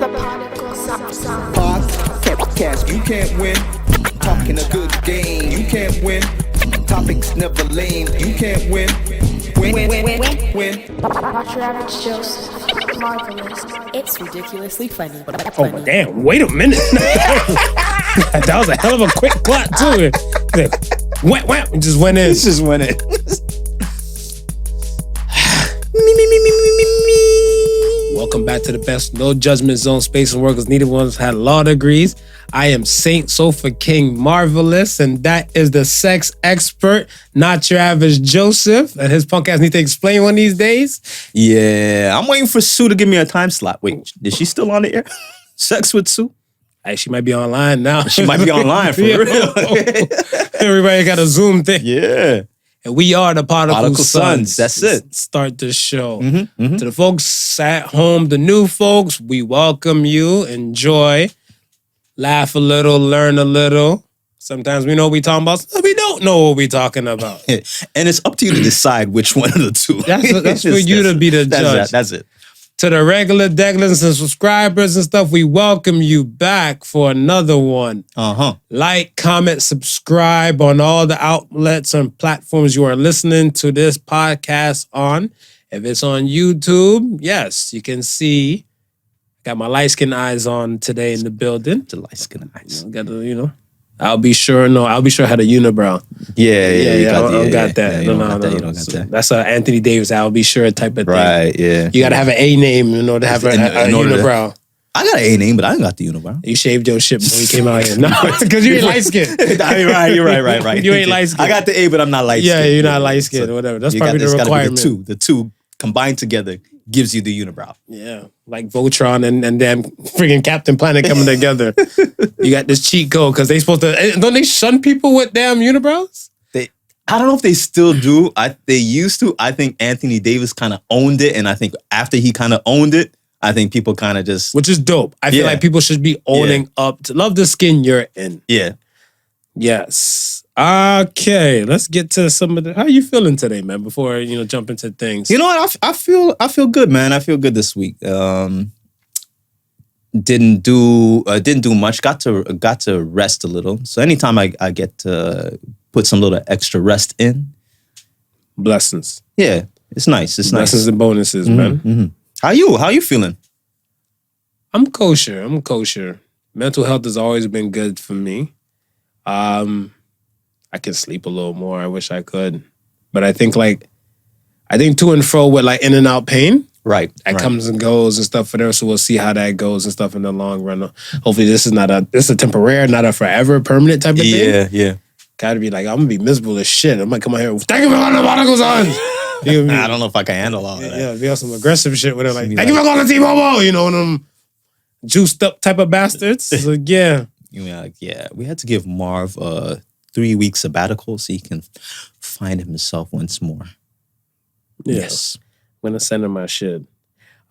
The Podical sound. Podcast, you can't win. Talking a good game, you can't win. Topics never lame, you can't win. Win. Not your average Joseph. Marvelous. It's ridiculously funny. Oh, damn. Wait a minute. That was a hell of a quick plot, too. Wham. It just went in. It just went in. Welcome back to the best no judgment zone space and workers needed ones had law degrees. I am Saint Sofa King Marvelous, and that is the sex expert, not your average Joseph. And his punk ass need to explain one of these days. Yeah, I'm waiting for Sue to give me a time slot. Wait, is she still on the air? Sex with Sue? Hey, she might be online now. She might be online for real. Everybody got a Zoom thing. Yeah. And we are the Podical Sons. That's it. Start the show. Mm-hmm. To the folks at home, the new folks, we welcome you. Enjoy. Laugh a little, learn a little. Sometimes we know what we're talking about. We don't know what we're talking about. And it's up to you to decide which one of the two. That's for you to be the judge. That's it. To the regular deglins and subscribers and stuff, we welcome you back for another one. Like, comment, subscribe on all the outlets and platforms you are listening to this podcast on. If it's on YouTube, yes, you can see. Got my light skin eyes on today in the building. The light skin eyes. I'll be sure I had a unibrow. Yeah. I don't got that. You No. don't got that. That's Anthony Davis. I'll be sure type of thing. Right, yeah. You got to have an A name in order to have a unibrow. I got an A name, but I ain't got the unibrow. You shaved your shit before you came out here. No, because you ain't light skinned. You're right. You ain't light skinned. I got the A, but I'm not light skinned. Yeah, you're not light skinned or whatever. That's probably the requirement. The two combined together gives you the unibrow. Yeah, like Voltron and damn freaking Captain Planet coming together. You got this cheat code because they supposed to, don't they shun people with damn unibrows? I don't know if they still do. They used to. I think Anthony Davis kind of owned it, and I think after he kind of owned it, I think people kind of just... Which is dope. I feel like people should be owning up to love the skin you're in. Yeah. Yes. Okay, let's get to some of the... How you feeling today, man, before, jump into things? You know what? I feel good, man. I feel good this week. Didn't do much. Got to rest a little. So anytime I get to put some little extra rest in... Blessings. Yeah, it's nice. It's nice. Blessings and bonuses, man. Mm-hmm. How you feeling? I'm kosher. Mental health has always been good for me. I can sleep a little more. I wish I could. But I think to and fro with in and out pain. Right. That comes and goes and stuff for there. So we'll see how that goes and stuff in the long run. Hopefully this is a temporary, not a forever, permanent type of thing. Yeah. Gotta be I'm gonna be miserable as shit. I might come out here. Thank you for calling the Podical Sons. I don't know if I can handle all of that. Yeah, be on some aggressive shit with it. Thank you for calling T-Mobile. One of them juiced up type of bastards. So, yeah. We had to give Marv a 3-week sabbatical so he can find himself once more. Yeah. Yes. I'm gonna send him my shit.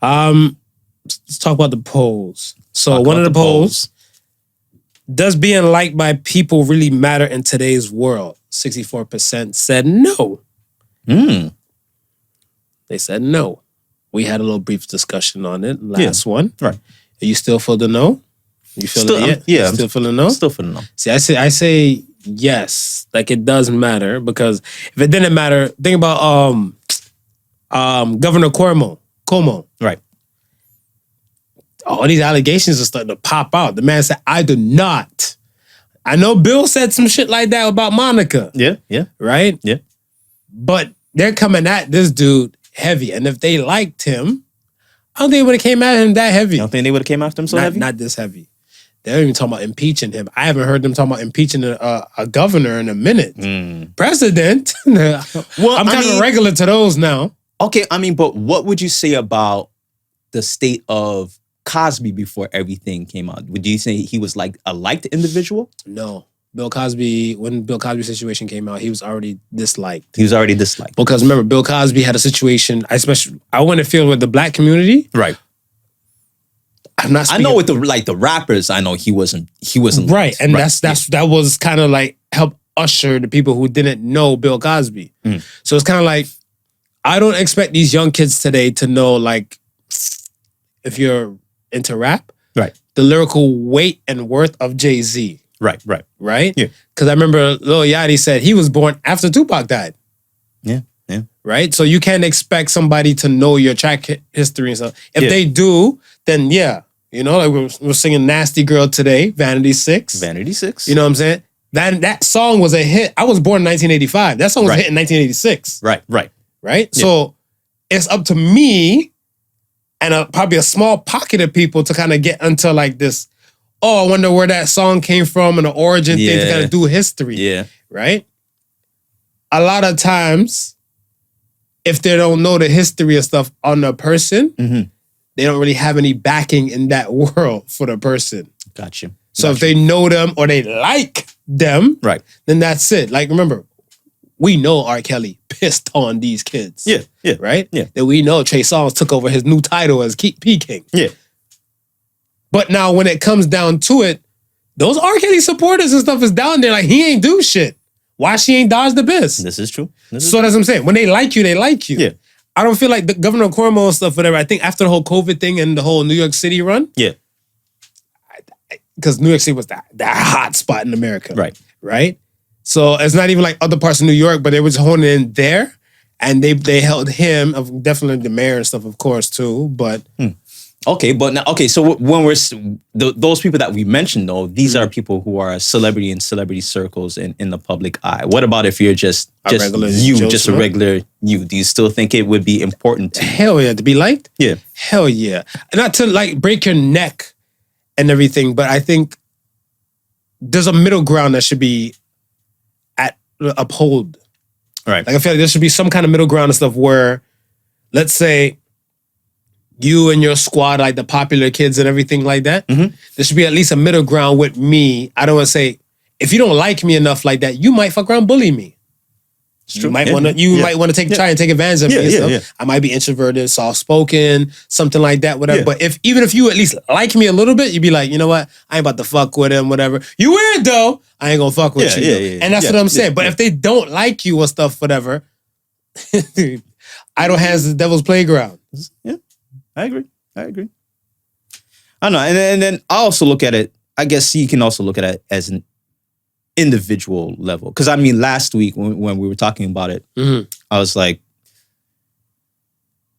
Let's talk about the polls. So one of the polls, does being liked by people really matter in today's world? 64% said no. They said no. We had a little brief discussion on it last one. Right. Are you still for the no? You feeling it? Yeah. Still feeling no? Still feeling no. See, I say yes. It does matter because if it didn't matter, think about Governor Cuomo. Right. All these allegations are starting to pop out. The man said, I do not. I know Bill said some shit like that about Monica. Yeah. Right? Yeah. But they're coming at this dude heavy. And if they liked him, I don't think they would have came at him that heavy. You don't think they would have came after him so heavy? Not this heavy. They're even talking about impeaching him. I haven't heard them talking about impeaching a governor in a minute. President. I'm kind of regular to those now. Okay, but what would you say about the state of Cosby before everything came out? Would you say he was a liked individual? No. Bill Cosby, when Bill Cosby's situation came out, he was already disliked. Because remember, Bill Cosby had a situation, I want to feel with the black community. Right. I'm not speaking. I know with the rappers, I know he wasn't right. And that was kind of help usher the people who didn't know Bill Cosby. So it's kind of I don't expect these young kids today to know if you're into rap, Right. the lyrical weight and worth of Jay-Z. Right. Right? Yeah. Because I remember Lil Yachty said he was born after Tupac died. Yeah. Right? So you can't expect somebody to know your track history and stuff. If they do, then yeah. You know, like we're singing Nasty Girl today, Vanity 6. Vanity 6. You know what I'm saying? That song was a hit. I was born in 1985. That song was a hit in 1986. Right. Right? Yeah. So it's up to me and probably a small pocket of people to kind of get into like this, I wonder where that song came from and the origin thing to kind of do history. Yeah. Right? A lot of times, if they don't know the history of stuff on the person, they don't really have any backing in that world for the person. Gotcha. So if they know them or they like them, right, then that's it. Like, remember, we know R. Kelly pissed on these kids. Yeah. Right? Yeah. That we know Trey Songz took over his new title as P King. Yeah. But now when it comes down to it, those R. Kelly supporters and stuff is down there like he ain't do shit. Why she ain't dodged the biz? This is true. So that's what I'm saying. When they like you, they like you. Yeah. I don't feel like the Governor Cuomo and stuff, whatever. I think after the whole COVID thing and the whole New York City run. Yeah. Because New York City was that hot spot in America. Right. So it's not even like other parts of New York, but they were just honing in there. And they held him, definitely the mayor and stuff, of course, too. But Okay, but now, so when those people that we mentioned, though, these are people who are a celebrity in celebrity circles in the public eye. What about if you're just regular you, Joe just a Schmo? regular you? Do you still think it would be important to hell yeah, to be liked? Yeah. Hell yeah. Not to like break your neck and everything, but I think there's a middle ground that should be upheld. Right. Like I feel like there should be some kind of middle ground and stuff where, let's say, you and your squad, like the popular kids and everything like that, there should be at least a middle ground with me. I don't want to say, if you don't like me enough like that, you might fuck around bully me. You might want to try and take advantage of me and stuff. I might be introverted, soft-spoken, something like that, whatever. But even if you at least like me a little bit, you'd be like, you know what? I ain't about to fuck with him, whatever. You weird though. I ain't gonna fuck with you. And that's what I'm saying. But if they don't like you or stuff, whatever, idle hands is the devil's playground. Yeah. I agree. I don't know. And then I also look at it, I guess you can also look at it as an individual level. Because I mean, last week when we were talking about it, I was like,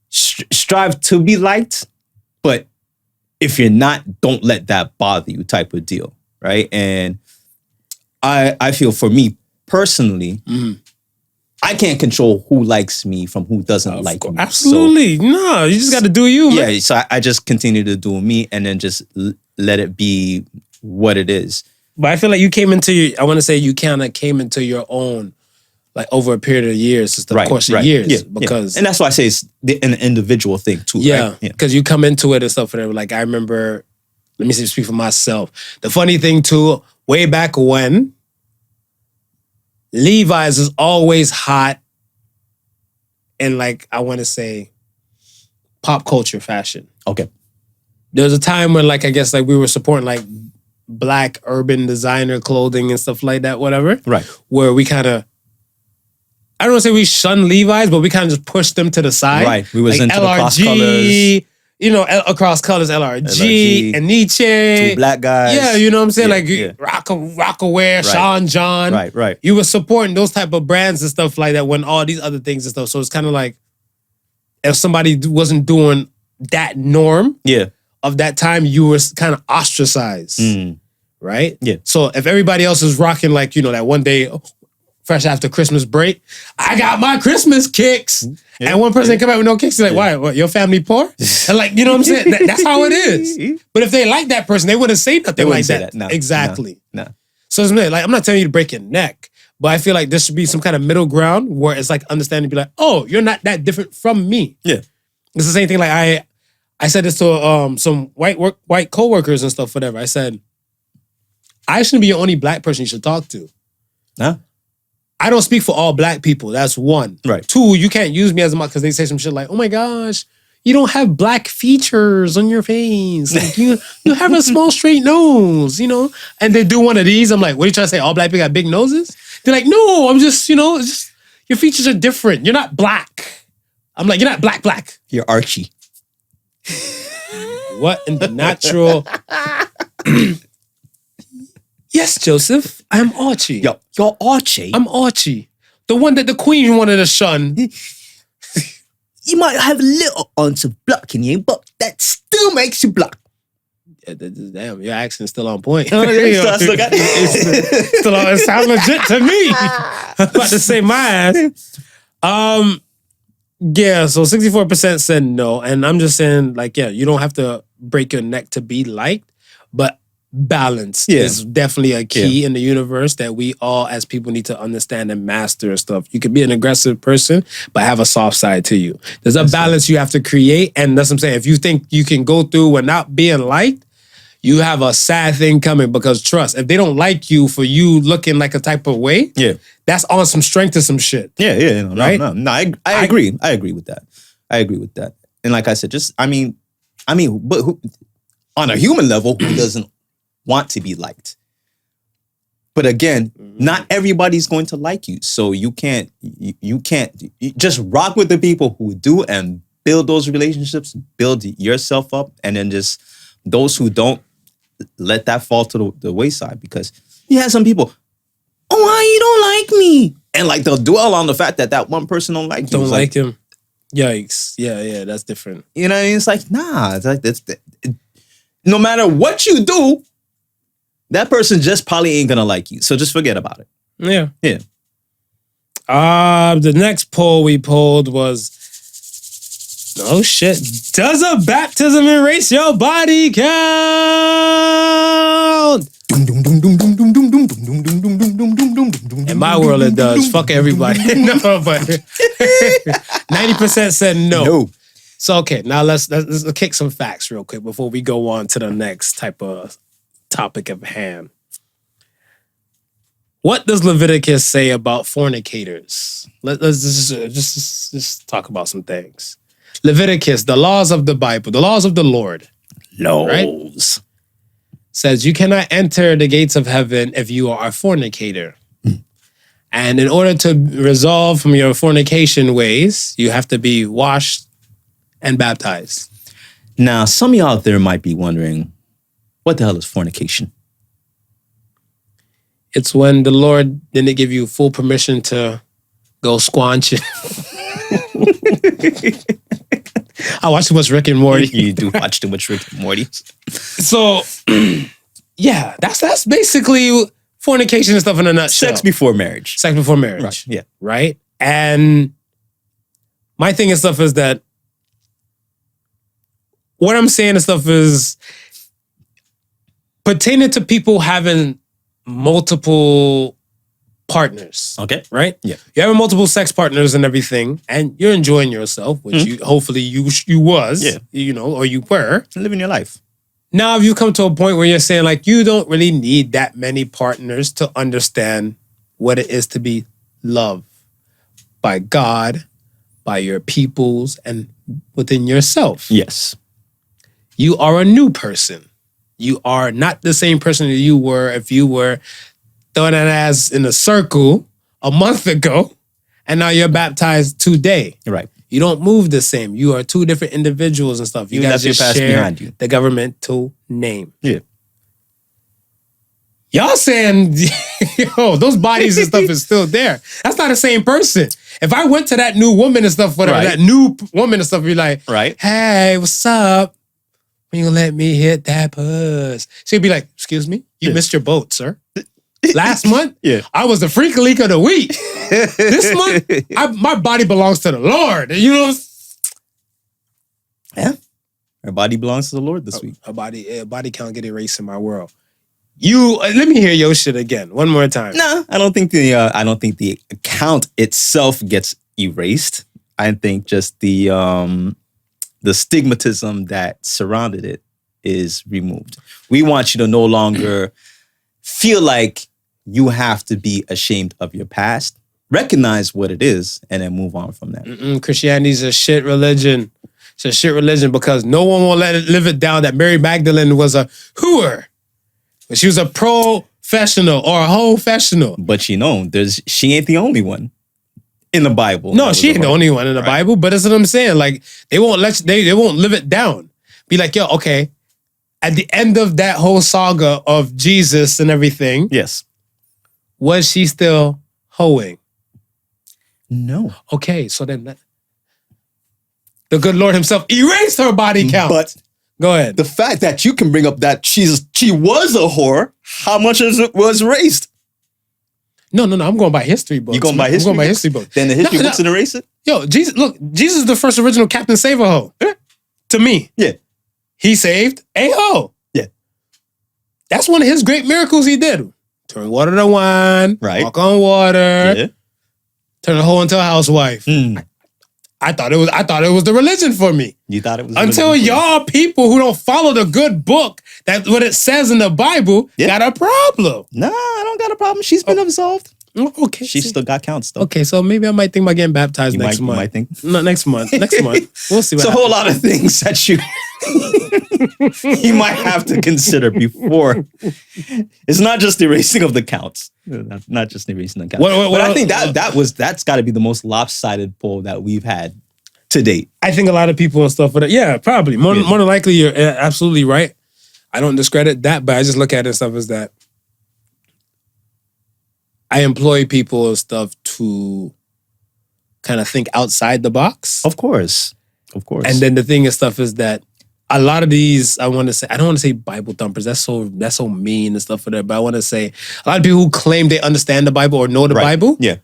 strive to be liked, but if you're not, don't let that bother you type of deal. Right. And I feel for me personally, I can't control who likes me from who doesn't like me. Absolutely. So, no, you just got to do you, man. Yeah, so I just continue to do me and then just let it be what it is. But I feel like you came into you kind of came into your own, like over a period of years, just the course of years. Yeah, because and that's why I say it's an individual thing too. Yeah, right? because you come into it and stuff, whatever. Like I remember, let me speak for myself. The funny thing too, way back when, Levi's is always hot in like, I want to say, pop culture fashion. Okay. There was a time when like, I guess like we were supporting like black urban designer clothing and stuff like that, whatever. Right. Where we kind of, I don't want to say we shunned Levi's, but we kind of just pushed them to the side. Right. We was like into LRG, the cross colors. You know, across colors, LRG and Nietzsche. Two black guys. Yeah, you know what I'm saying? Rockaware, Sean John. Right. You were supporting those type of brands and stuff like that when all these other things and stuff. So it's kind of like if somebody wasn't doing that norm of that time, you were kind of ostracized. Right? Yeah. So if everybody else is rocking like, you know, that one day fresh after Christmas break, I got my Christmas kicks. And one person come out with no kicks. They're like, why? What, your family poor? And like, you know what I'm saying? That's how it is. But if they like that person, they wouldn't say nothing like that. No, exactly. No. So it's like, I'm not telling you to break your neck, but I feel like there should be some kind of middle ground where it's like understanding, be like, oh, you're not that different from me. Yeah. It's the same thing. Like I said this to some white coworkers and stuff, whatever. I said, I shouldn't be your only black person you should talk to. Huh? I don't speak for all black people. That's one. Right. Two, you can't use me as much because they say some shit like, oh my gosh, you don't have black features on your face. Like you have a small straight nose, you know? And they do one of these. I'm like, what are you trying to say? All black people got big noses? They're like, no, I'm just, you know, it's just your features are different. You're not black. I'm like, you're not black. You're Archie. What in the natural Yes, Joseph. I'm Archie. Yo, you're Archie. I'm Archie. The one that the queen wanted to shun. You might have a little ounce of block in you, but that still makes you block. Yeah, damn, your accent's still on point. Oh, yeah, it sounds legit to me. I'm about to say my ass. Yeah, so 64% said no. And I'm just saying, like, yeah, you don't have to break your neck to be liked, but balance is definitely a key in the universe that we all as people need to understand and master and stuff. You could be an aggressive person, but have a soft side to you. There's a balance you have to create. And that's what I'm saying. If you think you can go through without being liked, you have a sad thing coming, because trust, if they don't like you for you looking like a type of way, that's on some strength to some shit. Yeah, right? No, I agree. I agree with that. I agree with that. And like I said, just, I mean, but who, on a human level, who doesn't want to be liked? But again, not everybody's going to like you. So you can't just rock with the people who do and build those relationships, build yourself up, and then just those who don't, let that fall to the wayside, because you have some people, oh, why you don't like me? And like they'll dwell on the fact that one person don't like you. Don't like him. Yikes. Yeah, that's different. You know what I mean? It's like, nah, it's like no matter what you do, that person just probably ain't gonna like you. So just forget about it. Yeah. Yeah. The next poll we polled was, oh shit, does a baptism erase your body count? In my world it does. Fuck everybody. No, but 90% said no. So okay, now let's kick some facts real quick before we go on to the next type of topic of hand. What does Leviticus say about fornicators? Let's just talk about some things. Leviticus, the laws of the Bible, the laws of the Lord. Laws. Right? Says you cannot enter the gates of heaven if you are a fornicator. And in order to resolve from your fornication ways, you have to be washed and baptized. Now, some of y'all out there might be wondering, what the hell is fornication? It's when the Lord didn't give you full permission to go squanching. I watch too much Rick and Morty. You do watch too much Rick and Morty. So, yeah, that's basically fornication and stuff in a nutshell. Sex before marriage. Sex before marriage. Right. Yeah. Right? And my thing and stuff is that what I'm saying and stuff is pertaining to people having multiple partners. Okay. Right? Yeah. You're having multiple sex partners and everything, and you're enjoying yourself, which you hopefully you was, you know, or you were. Living your life. Now, if you come to a point where you're saying, like, you don't really need that many partners to understand what it is to be loved by God, by your peoples, and within yourself. Yes. You are a new person. You are not the same person that you were if you were throwing that ass in a circle a month ago, and now you're baptized today. Right. You don't move the same. You are two different individuals and stuff. You guys just share the governmental name. Yeah. Y'all saying, yo, those bodies and stuff is still there. That's not the same person. If I went to that new woman and stuff, whatever, that new woman and stuff, be like, hey, what's up? When you let me hit that puss? She'd be like, excuse me? You missed your boat, sir. Last month, I was the freak leak of the week. This month, my body belongs to the Lord. You know? Yeah. Her body belongs to the Lord this week. Her body can't get erased in my world. Let me hear your shit again, one more time. No, I don't think the account itself gets erased. I think just the stigmatism that surrounded it is removed. We want you to no longer feel like you have to be ashamed of your past. Recognize what it is and then move on from that. Christianity's a shit religion. It's a shit religion because no one will live it down that Mary Magdalene was a hooer. She was a professional or a whole-fessional. But you know, she ain't the only one in the Bible. No, she ain't the only one in the Bible, but that's what I'm saying. Like, they won't live it down. Be like, yo, okay, at the end of that whole saga of Jesus and everything, Yes. was she still hoeing? No. Okay, so then the good Lord himself erased her body count. But go ahead. the fact that you can bring up that she was a whore, how much is it was raised? No. I'm going by history books. You going by man. history? I'm going by books? history books. Then the history books and erase it? Yo, Jesus is the first original Captain Save-A-Ho. To me. Yeah. He saved a hoe. Yeah. That's one of his great miracles he did. Turn water to wine. Right. Walk on water. Yeah. Turn a hoe into a housewife. I thought it was the religion for me. You thought it was Until y'all people who don't follow the good book, that what it says in the Bible, got a problem. Nah, I don't got a problem. She's been absolved. Okay. She still got counts though. Okay, so maybe I might think about getting baptized next month. You might think. No, next month. Next month. We'll see what It's a happens. whole lot of things that you might have to consider before. It's not just erasing of the counts. Not just erasing the counts. But I think that's got to be the most lopsided poll that we've had to date. I think a lot of people and stuff for that. Yeah, probably. More than likely, you're absolutely right. I don't discredit that, but I just look at it and stuff as that I employ people and stuff to kind of think outside the box. Of course. And then the thing and stuff is that a lot of these, I don't want to say Bible thumpers. That's so mean and stuff for that. But I want to say a lot of people who claim they understand the Bible or know the Bible. Yeah.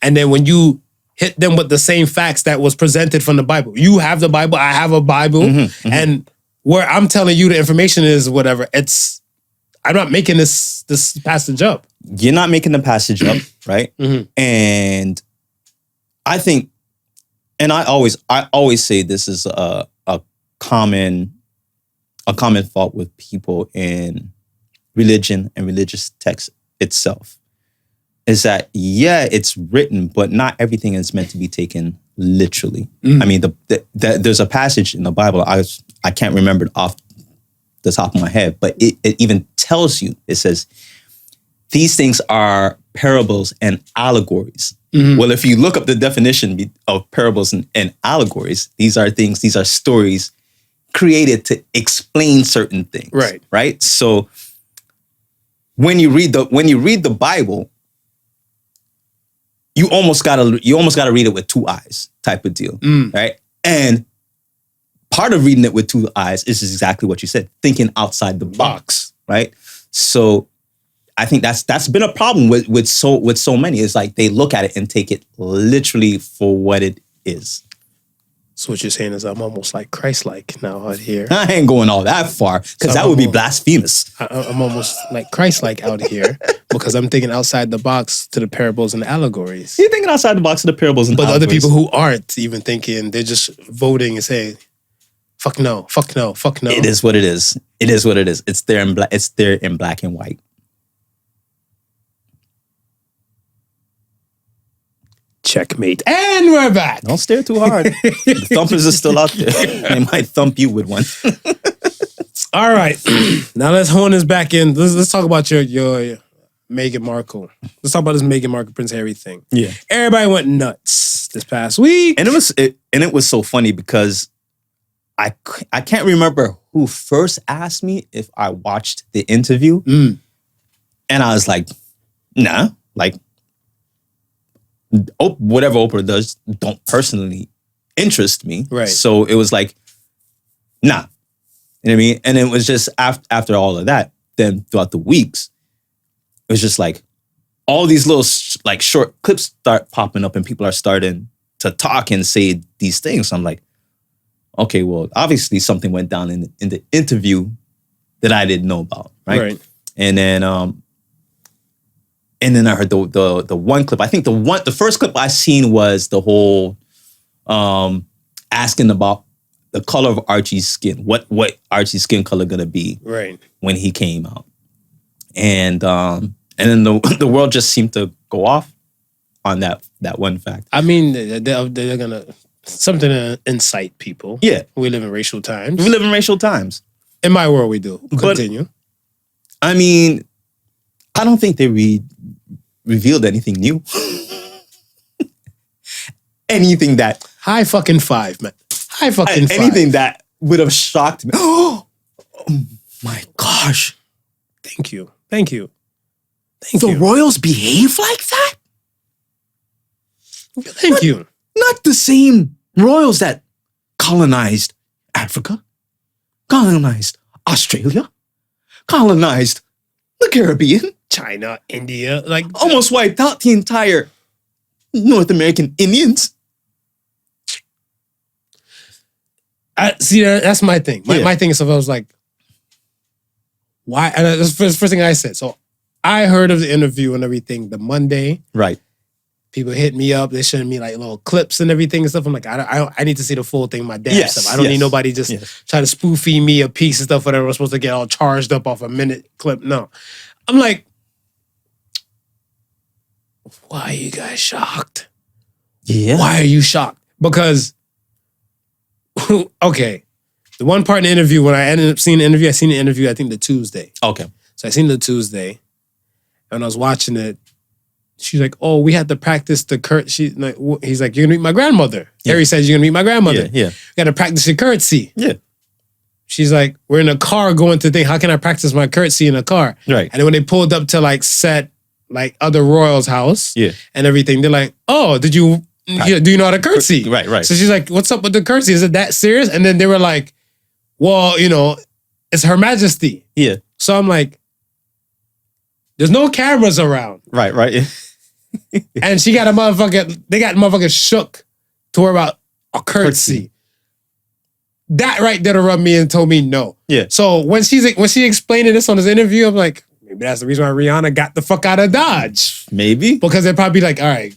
And then when you hit them with the same facts that was presented from the Bible, you have the Bible, I have a Bible, and where I'm telling you the information is whatever. I'm not making this passage up. You're not making the passage up, right? And I think, and I always say this is a common fault with people in religion and religious text itself, is that it's written, but not everything is meant to be taken literally. I mean, there's a passage in the Bible, I can't remember it off the top of my head, but it even tells you, it says, these things are parables and allegories. Well, if you look up the definition of parables and allegories, these are stories created to explain certain things. Right. So when you read the Bible, you almost gotta read it with two eyes, type of deal. Right. And part of reading it with two eyes is exactly what you said, thinking outside the box. Right. So I think that's been a problem with so many. It's like they look at it and take it literally for what it is. So what you're saying is I'm almost like Christ-like now out here. I ain't going all that far because that would be blasphemous. I'm almost like Christ-like out here because I'm thinking outside the box to the parables and the allegories. You're thinking outside the box to the parables and allegories. But other people who aren't even thinking, they're just voting and saying, fuck no, fuck no, fuck no. It is what it is. It is what it is. It's there in black and white. Checkmate. And we're back. Don't stare too hard. The thumpers are still out there. They might thump you with one. All right. Now let's hone this back in. Let's talk about your Meghan Markle. Let's talk about this Meghan Markle Prince Harry thing. Yeah. Everybody went nuts this past week. And it was so funny because I can't remember who first asked me if I watched the interview. And I was like, nah, like, whatever Oprah does don't personally interest me. Right. So it was like, nah. You know what I mean? And it was just after all of that, then throughout the weeks, it was just like all these little like short clips start popping up and people are starting to talk and say these things. So I'm like, okay, well, obviously something went down in the interview that I didn't know about. Right. And then I heard the one clip. I think the first clip I seen was the whole asking about the color of Archie's skin. What Archie's skin color gonna be when he came out, and then the world just seemed to go off on that one fact. I mean, they're gonna something to incite people. Yeah, we live in racial times. We live in racial times. In my world, we do. Continue. But, I mean, I don't think they revealed anything new. Anything that high fucking five, man. High fucking five. Anything that would have shocked me. My gosh. Thank you. Thank you. The royals behave like that? Thank you. Not the same royals that colonized Africa, colonized Australia, colonized the Caribbean, China, India, like almost wiped out the entire North American Indians. See, that's my thing. My thing is, I was like, why? And that's the first thing I said. So I heard of the interview and everything the Monday. Right. People hit me up. They showing me like little clips and everything and stuff. I'm like, I need to see the full thing, my damn stuff. I don't need nobody just trying to spoon feed me a piece of stuff, whatever. I'm supposed to get all charged up off a minute clip. No. I'm like, why are you guys shocked? Yeah. Why are you shocked? Because, okay, the one part in the interview, when I ended up seeing the interview, I think the Tuesday. Okay. So I seen the Tuesday, and when I was watching it, she's like, "Oh, we had to practice the curtsy." He's like, "You're gonna meet my grandmother." Yeah. Harry says, "You're gonna meet my grandmother." Yeah. You got to practice your curtsy. Yeah. She's like, "We're in a car going to think, how can I practice my curtsy in a car?" Right. And then when they pulled up to like set like other royals' house, and everything, they're like, "Oh, do you know how to curtsy?" Right. So she's like, "What's up with the curtsy? Is it that serious?" And then they were like, "Well, it's Her Majesty." Yeah. So I'm like, there's no cameras around. Right. And they got motherfucker shook to her about a curtsy. That right there rubbed me and told me no. Yeah. So when she explained this on this interview, I'm like, maybe that's the reason why Rihanna got the fuck out of Dodge. Maybe. Because they're probably like, all right,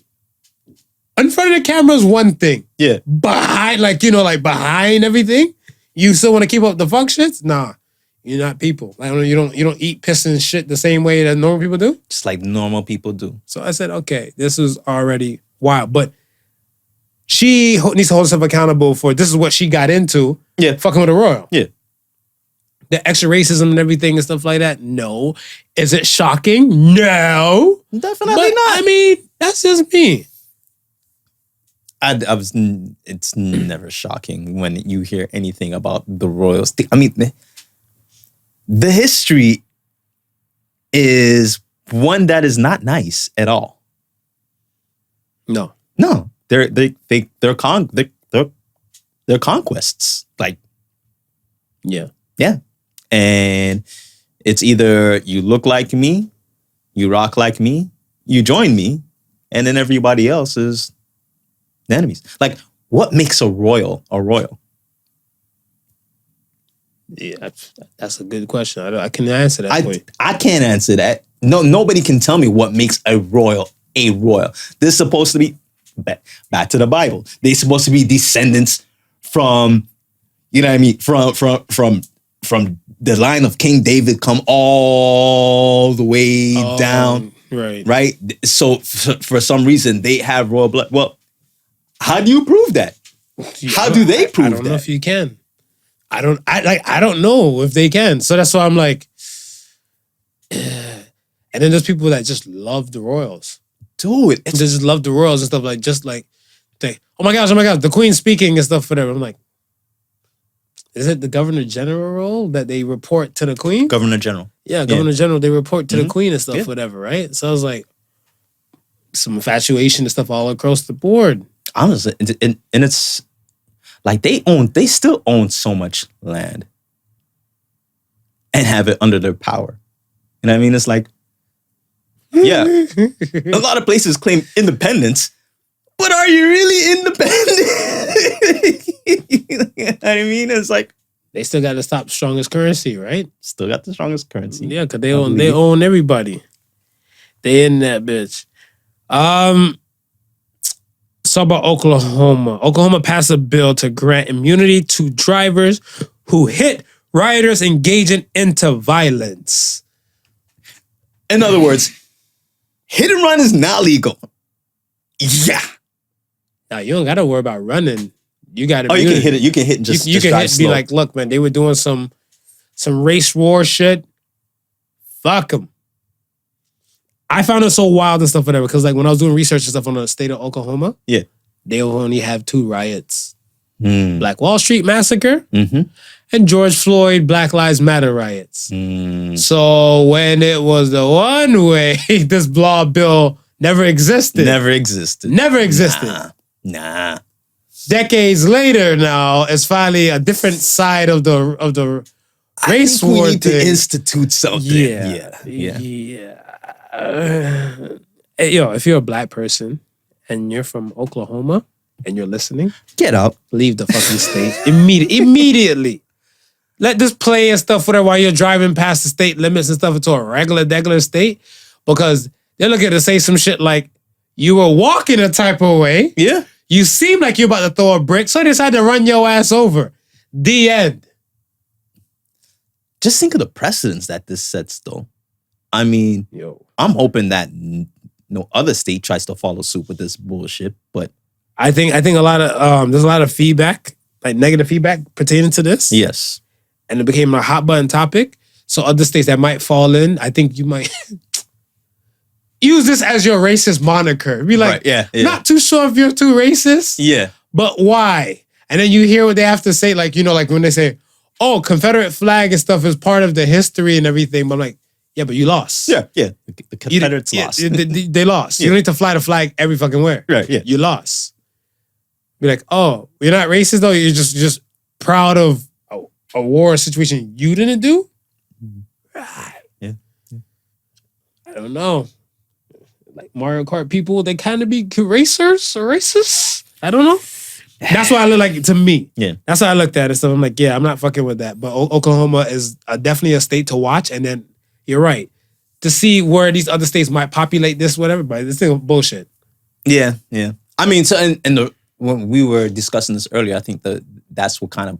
in front of the camera is one thing. Yeah. Behind, behind everything, you still want to keep up the functions? Nah. You're not people. You don't eat, piss, and shit the same way that normal people do. Just like normal people do. So I said, okay, this is already wild. But she needs to hold herself accountable for this is what she got into. Yeah. Fucking with a royal. Yeah. The extra racism and everything and stuff like that. No. Is it shocking? No. Definitely not. I mean, that's just me. It's never shocking when you hear anything about the royals. I mean, the history is one that is not nice at all. No. They're conquests. Like, yeah. And it's either you look like me, you rock like me, you join me, and then everybody else is the enemies. Like, what makes a royal a royal? Yeah, that's a good question. I can answer that for you. I can't answer that. No, nobody can tell me what makes a royal a royal. This is supposed to be back to the Bible. They're supposed to be descendants from, from the line of King David, come all the way down. Right. So for some reason they have royal blood. Well, how do you prove that? How do they prove that? I don't know if you can. I don't know if they can. So that's why I'm like, and then there's people that just love the royals. Dude, they just love the royals and stuff oh my gosh, the queen speaking and stuff, whatever. I'm like, is it the governor general role that they report to the queen? Governor general. Yeah, governor general, they report to the queen and stuff, whatever, right? So I was like, some infatuation and stuff all across the board. Honestly, and it's like they still own so much land and have it under their power. You know what I mean? It's like, yeah, a lot of places claim independence, but are you really independent? You know what I mean? It's like they still got to stop strongest currency, right? Still got the strongest currency. Yeah, because they own everybody. They in that bitch. So about Oklahoma. Oklahoma passed a bill to grant immunity to drivers who hit rioters engaging into violence. In other words, hit and run is not legal. Yeah. Now you don't got to worry about running. You got to. Oh, you can hit it. You can hit and just you can drive hit, slow. Be like, look, man, they were doing some race war shit. Fuck them. I found it so wild and stuff, whatever. Because like when I was doing research and stuff on the state of Oklahoma, yeah, they only have 2 riots. Black Wall Street Massacre, Mm-hmm. and George Floyd Black Lives Matter riots. So when it was the one way, this law bill never existed. Never existed. Never existed. Nah. Decades later now, it's finally a different side of the race I think war we need to thing. institute something. Yeah. Hey, yo, if you're a black person and you're from Oklahoma and you're listening, Get out. leave the fucking state immediately. Let this play and stuff, whatever, while you're driving past the state limits and stuff into a regular state, because they're looking to say some shit like, you were walking a type of way. Yeah. You seem like you're about to throw a brick, so they decided to run your ass over. The end. Just think of the precedents that this sets, though. I mean, I'm hoping that no other state tries to follow suit with this bullshit, but I think a lot of there's a lot of feedback, like negative feedback pertaining to this. yes. And it became a hot button topic. So other states that might fall in, I think you might use this as your racist moniker. Be like, Right, yeah. not too sure if you're too racist, Yeah. but why? And then you hear what they have to say, like, like when they say, oh, Confederate flag and stuff is part of the history and everything. But I'm like, yeah, but you lost. Yeah. The Confederates lost. They lost. You don't need to fly the flag every fucking where. Right, yeah. You lost. Be like, oh, you're not racist though. You're just proud of a war situation you didn't do. Right. Yeah. I don't know. Like Mario Kart people, they kind of be racers or racists. I don't know. That's why I look like to me. Yeah. That's how I looked at it. So I'm like, yeah, I'm not fucking with that. But Oklahoma is definitely a state to watch. And then you're right. To see where these other states might populate this, whatever, but this thing is bullshit. Yeah. I mean, so when we were discussing this earlier, I think that's what kind of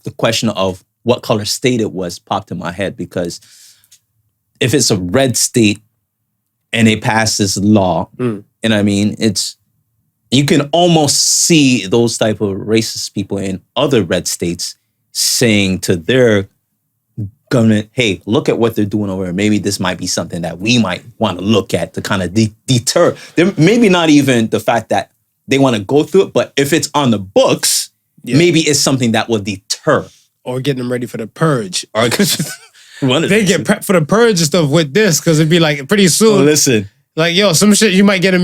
the question of what color state it was popped in my head, because if it's a red state and they pass this law, and I mean, you can almost see those type of racist people in other red states saying to their government, hey, look at what they're doing over here. Maybe this might be something that we might want to look at to kind of deter. Maybe not even the fact that they want to go through it, but if it's on the books, maybe it's something that will deter. Or getting them ready for the purge. Or They get prepped for the purge and stuff with this, because it'd be like pretty soon. Listen. Like, yo, some shit you might get get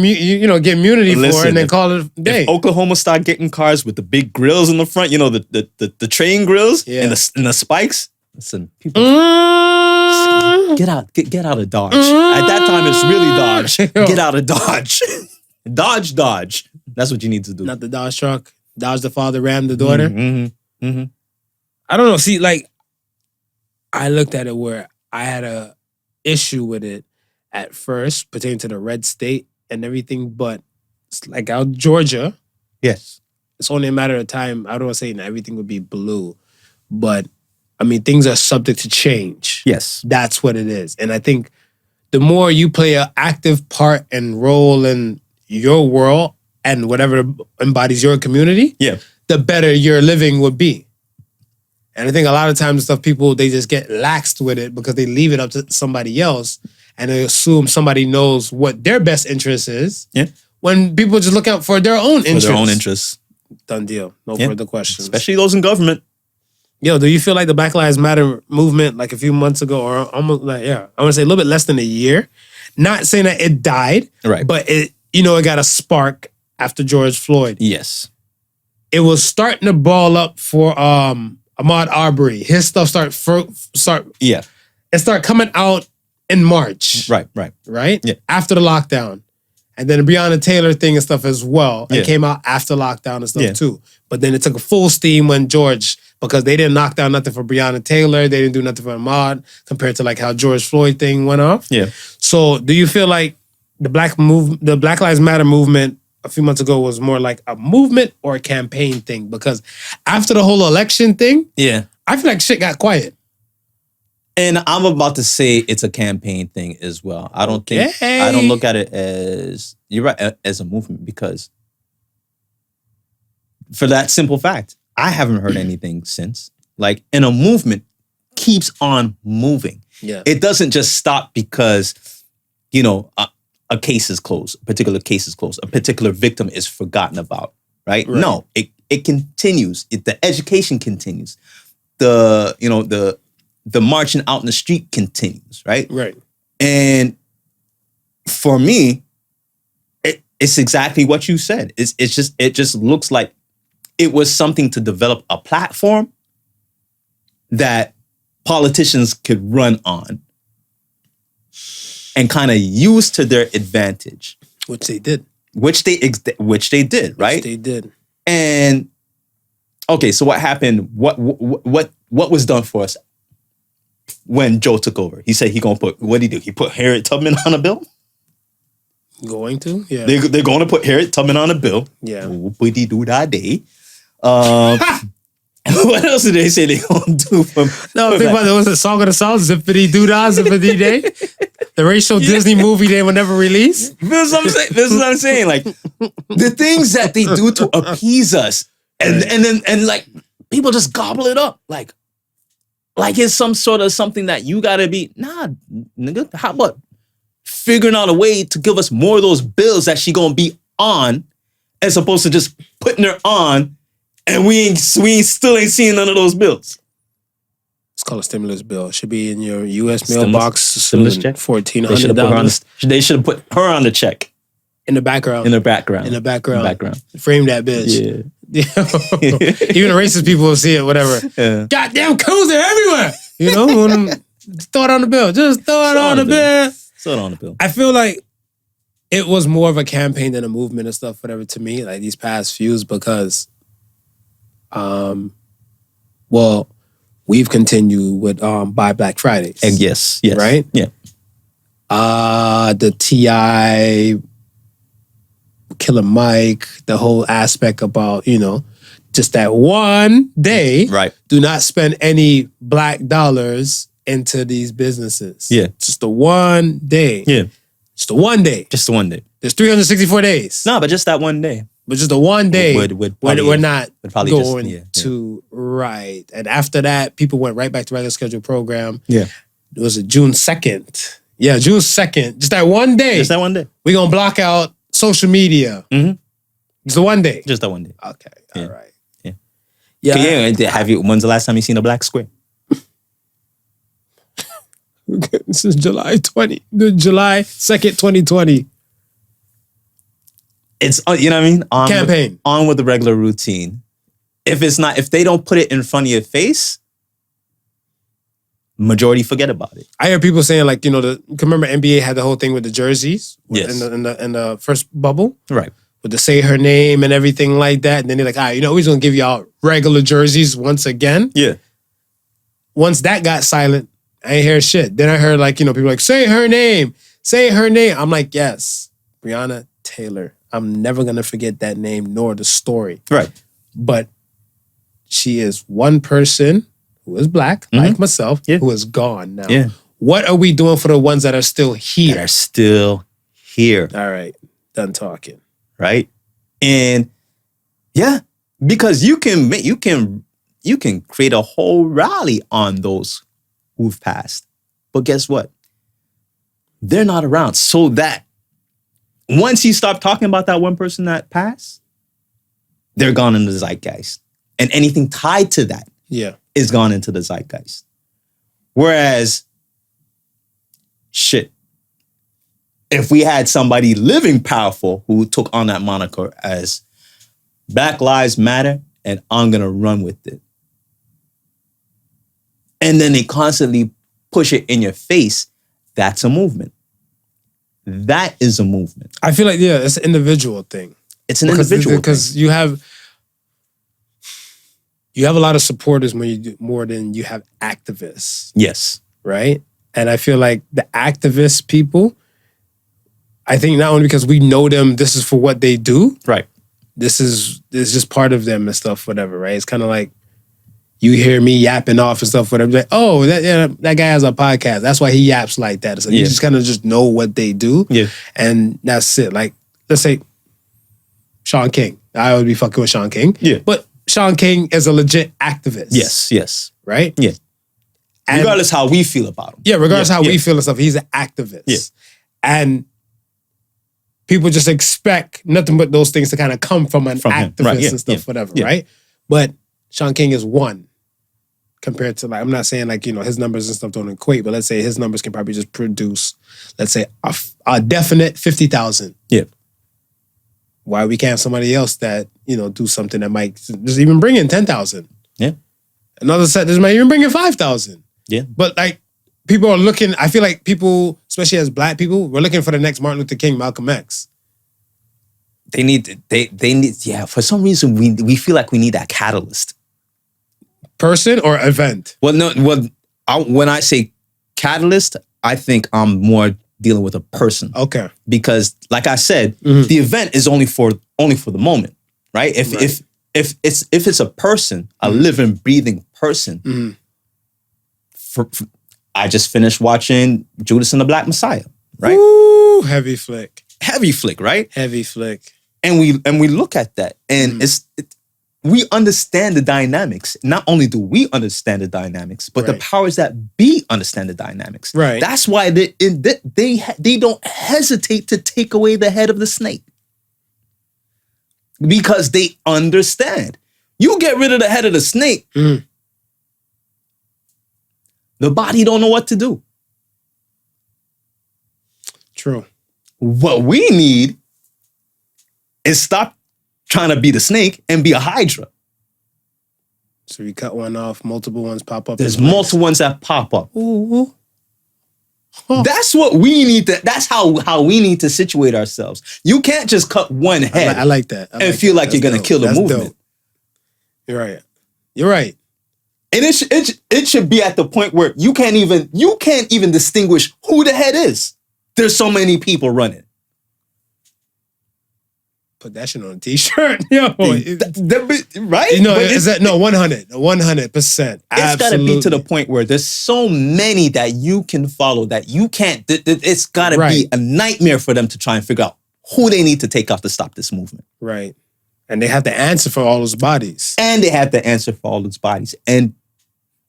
immunity for and then call it a day. If Oklahoma start getting cars with the big grills in the front, the train grills and the spikes. Listen, people, get out of Dodge. At that time, it's really Dodge. Get out of Dodge. Dodge. That's what you need to do. Not the Dodge truck. Dodge the father, Ram the daughter. Mm-hmm. I don't know. See, like, I looked at it where I had a issue with it at first pertaining to the red state and everything, but it's like out Georgia. Yes. It's only a matter of time. I don't want to say everything would be blue, but I mean, things are subject to change. Yes. That's what it is. And I think the more you play an active part and role in your world and whatever embodies your community, the better your living would be. And I think a lot of times people, they just get laxed with it because they leave it up to somebody else and they assume somebody knows what their best interest is. Yeah. When people just look out for their own interests. Done deal. No further questions. Especially those in government. Yo, do you feel like the Black Lives Matter movement, like a few months ago, or almost like, I want to say a little bit less than a year, not saying that it died, right? But it got a spark after George Floyd. Yes. It was starting to ball up for Ahmaud Arbery. His stuff it started coming out in March. Right. Yeah. After the lockdown. And then the Breonna Taylor thing and stuff as well. It came out after lockdown and stuff too. But then it took a full steam when because they didn't knock down nothing for Breonna Taylor. They didn't do nothing for Ahmaud compared to like how George Floyd thing went off. Yeah. So do you feel like the Black Lives Matter movement a few months ago was more like a movement or a campaign thing? Because after the whole election thing, I feel like shit got quiet. And I'm about to say it's a campaign thing as well. I don't look at it as, you're right, as a movement, because for that simple fact, I haven't heard anything since. Like, and a movement keeps on moving. Yeah. It doesn't just stop because, a case is closed, a particular case is closed, a particular victim is forgotten about, right? No, it continues. The education continues. The marching out in the street continues, right? Right. And for me, it's exactly what you said. It just looks like it was something to develop a platform that politicians could run on and kind of use to their advantage. Which they did. Which they did, right? Which they did. And okay, so what happened? What was done for us when Joe took over? He said he gonna put, what did he do? He put Harriet Tubman on a bill? Going to? Yeah. They're going to put Harriet Tubman on a bill. Yeah. Whoopity doo da day. What else did they say they gonna do? Think about it. Was it Song of the South? Zippity doo dah, zippity day. The racial Disney movie they would never release. This is what I'm saying. Like the things that they do to appease us, and then like people just gobble it up, like it's some sort of something that you gotta be. Nah, nigga. How about figuring out a way to give us more of those bills that she gonna be on, as opposed to just putting her on, and we still ain't seeing none of those bills. It's called a stimulus bill. It should be in your U.S. mailbox. Stimulus check. $1,400. They should have put her on the check. In the background. In the background. Frame that bitch. Yeah. Even the racist people will see it, whatever. Yeah. Goddamn codes are everywhere. You know? Throw it on the bill. Just throw it on the bill. Throw it on the bill. I feel like it was more of a campaign than a movement and stuff, whatever, to me, like these past fews, because we've continued with Buy Black Fridays. And yes. Right? Yeah. The T.I. Killer Mike, the whole aspect about, just that one day, right? Do not spend any black dollars into these businesses. Yeah. Just the one day. Yeah. Just the one day. Just the one day. There's 364 days. No, but just that one day. But just the one day we're not going Yeah. to right. And after that, people went right back to regular scheduled program. Yeah. It was June 2nd. Yeah, June 2nd. Just that one day. Just that one day. We're going to block out social media. Mm-hmm. Just the one day. Just that one day. Okay. Yeah. All right. Yeah. Yeah. When's the last time you seen a black square? This is July 2nd, 2020. It's, you know what I mean? Campaign. On with the regular routine. If they don't put it in front of your face, majority forget about it. I hear people saying, like, remember NBA had the whole thing with the jerseys? Yes. In the first bubble? Right. With the say her name and everything like that. And then they're like, all right, we're just going to give y'all regular jerseys once again. Yeah. Once that got silent, I ain't hear shit. Then I heard, like, people like, say her name. Say her name. I'm like, yes, Breonna Taylor. I'm never going to forget that name nor the story. Right. But she is one person who is black, like myself, who is gone now. Yeah. What are we doing for the ones that are still here? That are still here. All right. Done talking. Right? And yeah, because you can create a whole rally on those who've passed. But guess what? They're not around. So that once you stop talking about that one person that passed, they're gone in the zeitgeist. And anything tied to that is gone into the zeitgeist. Whereas, if we had somebody living powerful who took on that moniker as Black Lives Matter and I'm going to run with it. And then they constantly push it in your face, that's a movement. That is a movement. I feel like, it's an individual thing. It's an individual because thing. you have a lot of supporters when you do more than you have activists. Yes. Right? And I feel like the activist people, I think not only because we know them, this is for what they do. Right. This is just part of them and stuff, whatever, right? It's kind of like you hear me yapping off and stuff, whatever. Like, oh, that guy has a podcast. That's why he yaps like that. So you just kind of just know what they do. Yeah. And that's it. Like, let's say Sean King. I always be fucking with Sean King. Yeah. But Sean King is a legit activist. Yes. Right? Yeah. And regardless how we feel about him. Yeah, regardless how we feel and stuff, he's an activist. Yeah. And people just expect nothing but those things to kind of come from an activist Right, yeah, and stuff, yeah, whatever, yeah. right? But Sean King is one compared to, like, I'm not saying like, his numbers and stuff don't equate, but let's say his numbers can probably just produce, let's say, a definite 50,000. Yeah. Why we can't have somebody else that, do something that might just even bring in 10,000? Yeah. Another set that might even bring in 5,000. Yeah. But like, people are looking, I feel like people, especially as black people, we're looking for the next Martin Luther King, Malcolm X. They need, for some reason, we feel like we need that catalyst. Person or event? Well, no, when I say catalyst, I think I'm more dealing with a person. Okay. Because, like I said, the event is only for the moment, right? If it's a person, a living, breathing person, I just finished watching Judas and the Black Messiah, right? Ooh, heavy flick. Heavy flick, right? Heavy flick. And we look at that, and we understand the dynamics. Not only do we understand the dynamics, but the powers that be understand the dynamics. Right. That's why they don't hesitate to take away the head of the snake, because they understand. You get rid of the head of the snake, the body don't know what to do. True. What we need is stop trying to be the snake and be a hydra. So you cut one off, multiple ones pop up. There's multiple ones that pop up. Ooh. Huh. That's what we need to, that's how we need to situate ourselves. You can't just cut one head. I like that. And feel like you're going to kill the movement. Dope. You're right. You're right. And it should be at the point where you can't even distinguish who the head is. There's so many people running. Put that shit on a t-shirt. Yo. Right? Is that 100%. 100%. It's got to be to the point where there's so many that you can follow that you can't. It's got to be a nightmare for them to try and figure out who they need to take off to stop this movement. Right. And they have to answer for all those bodies. And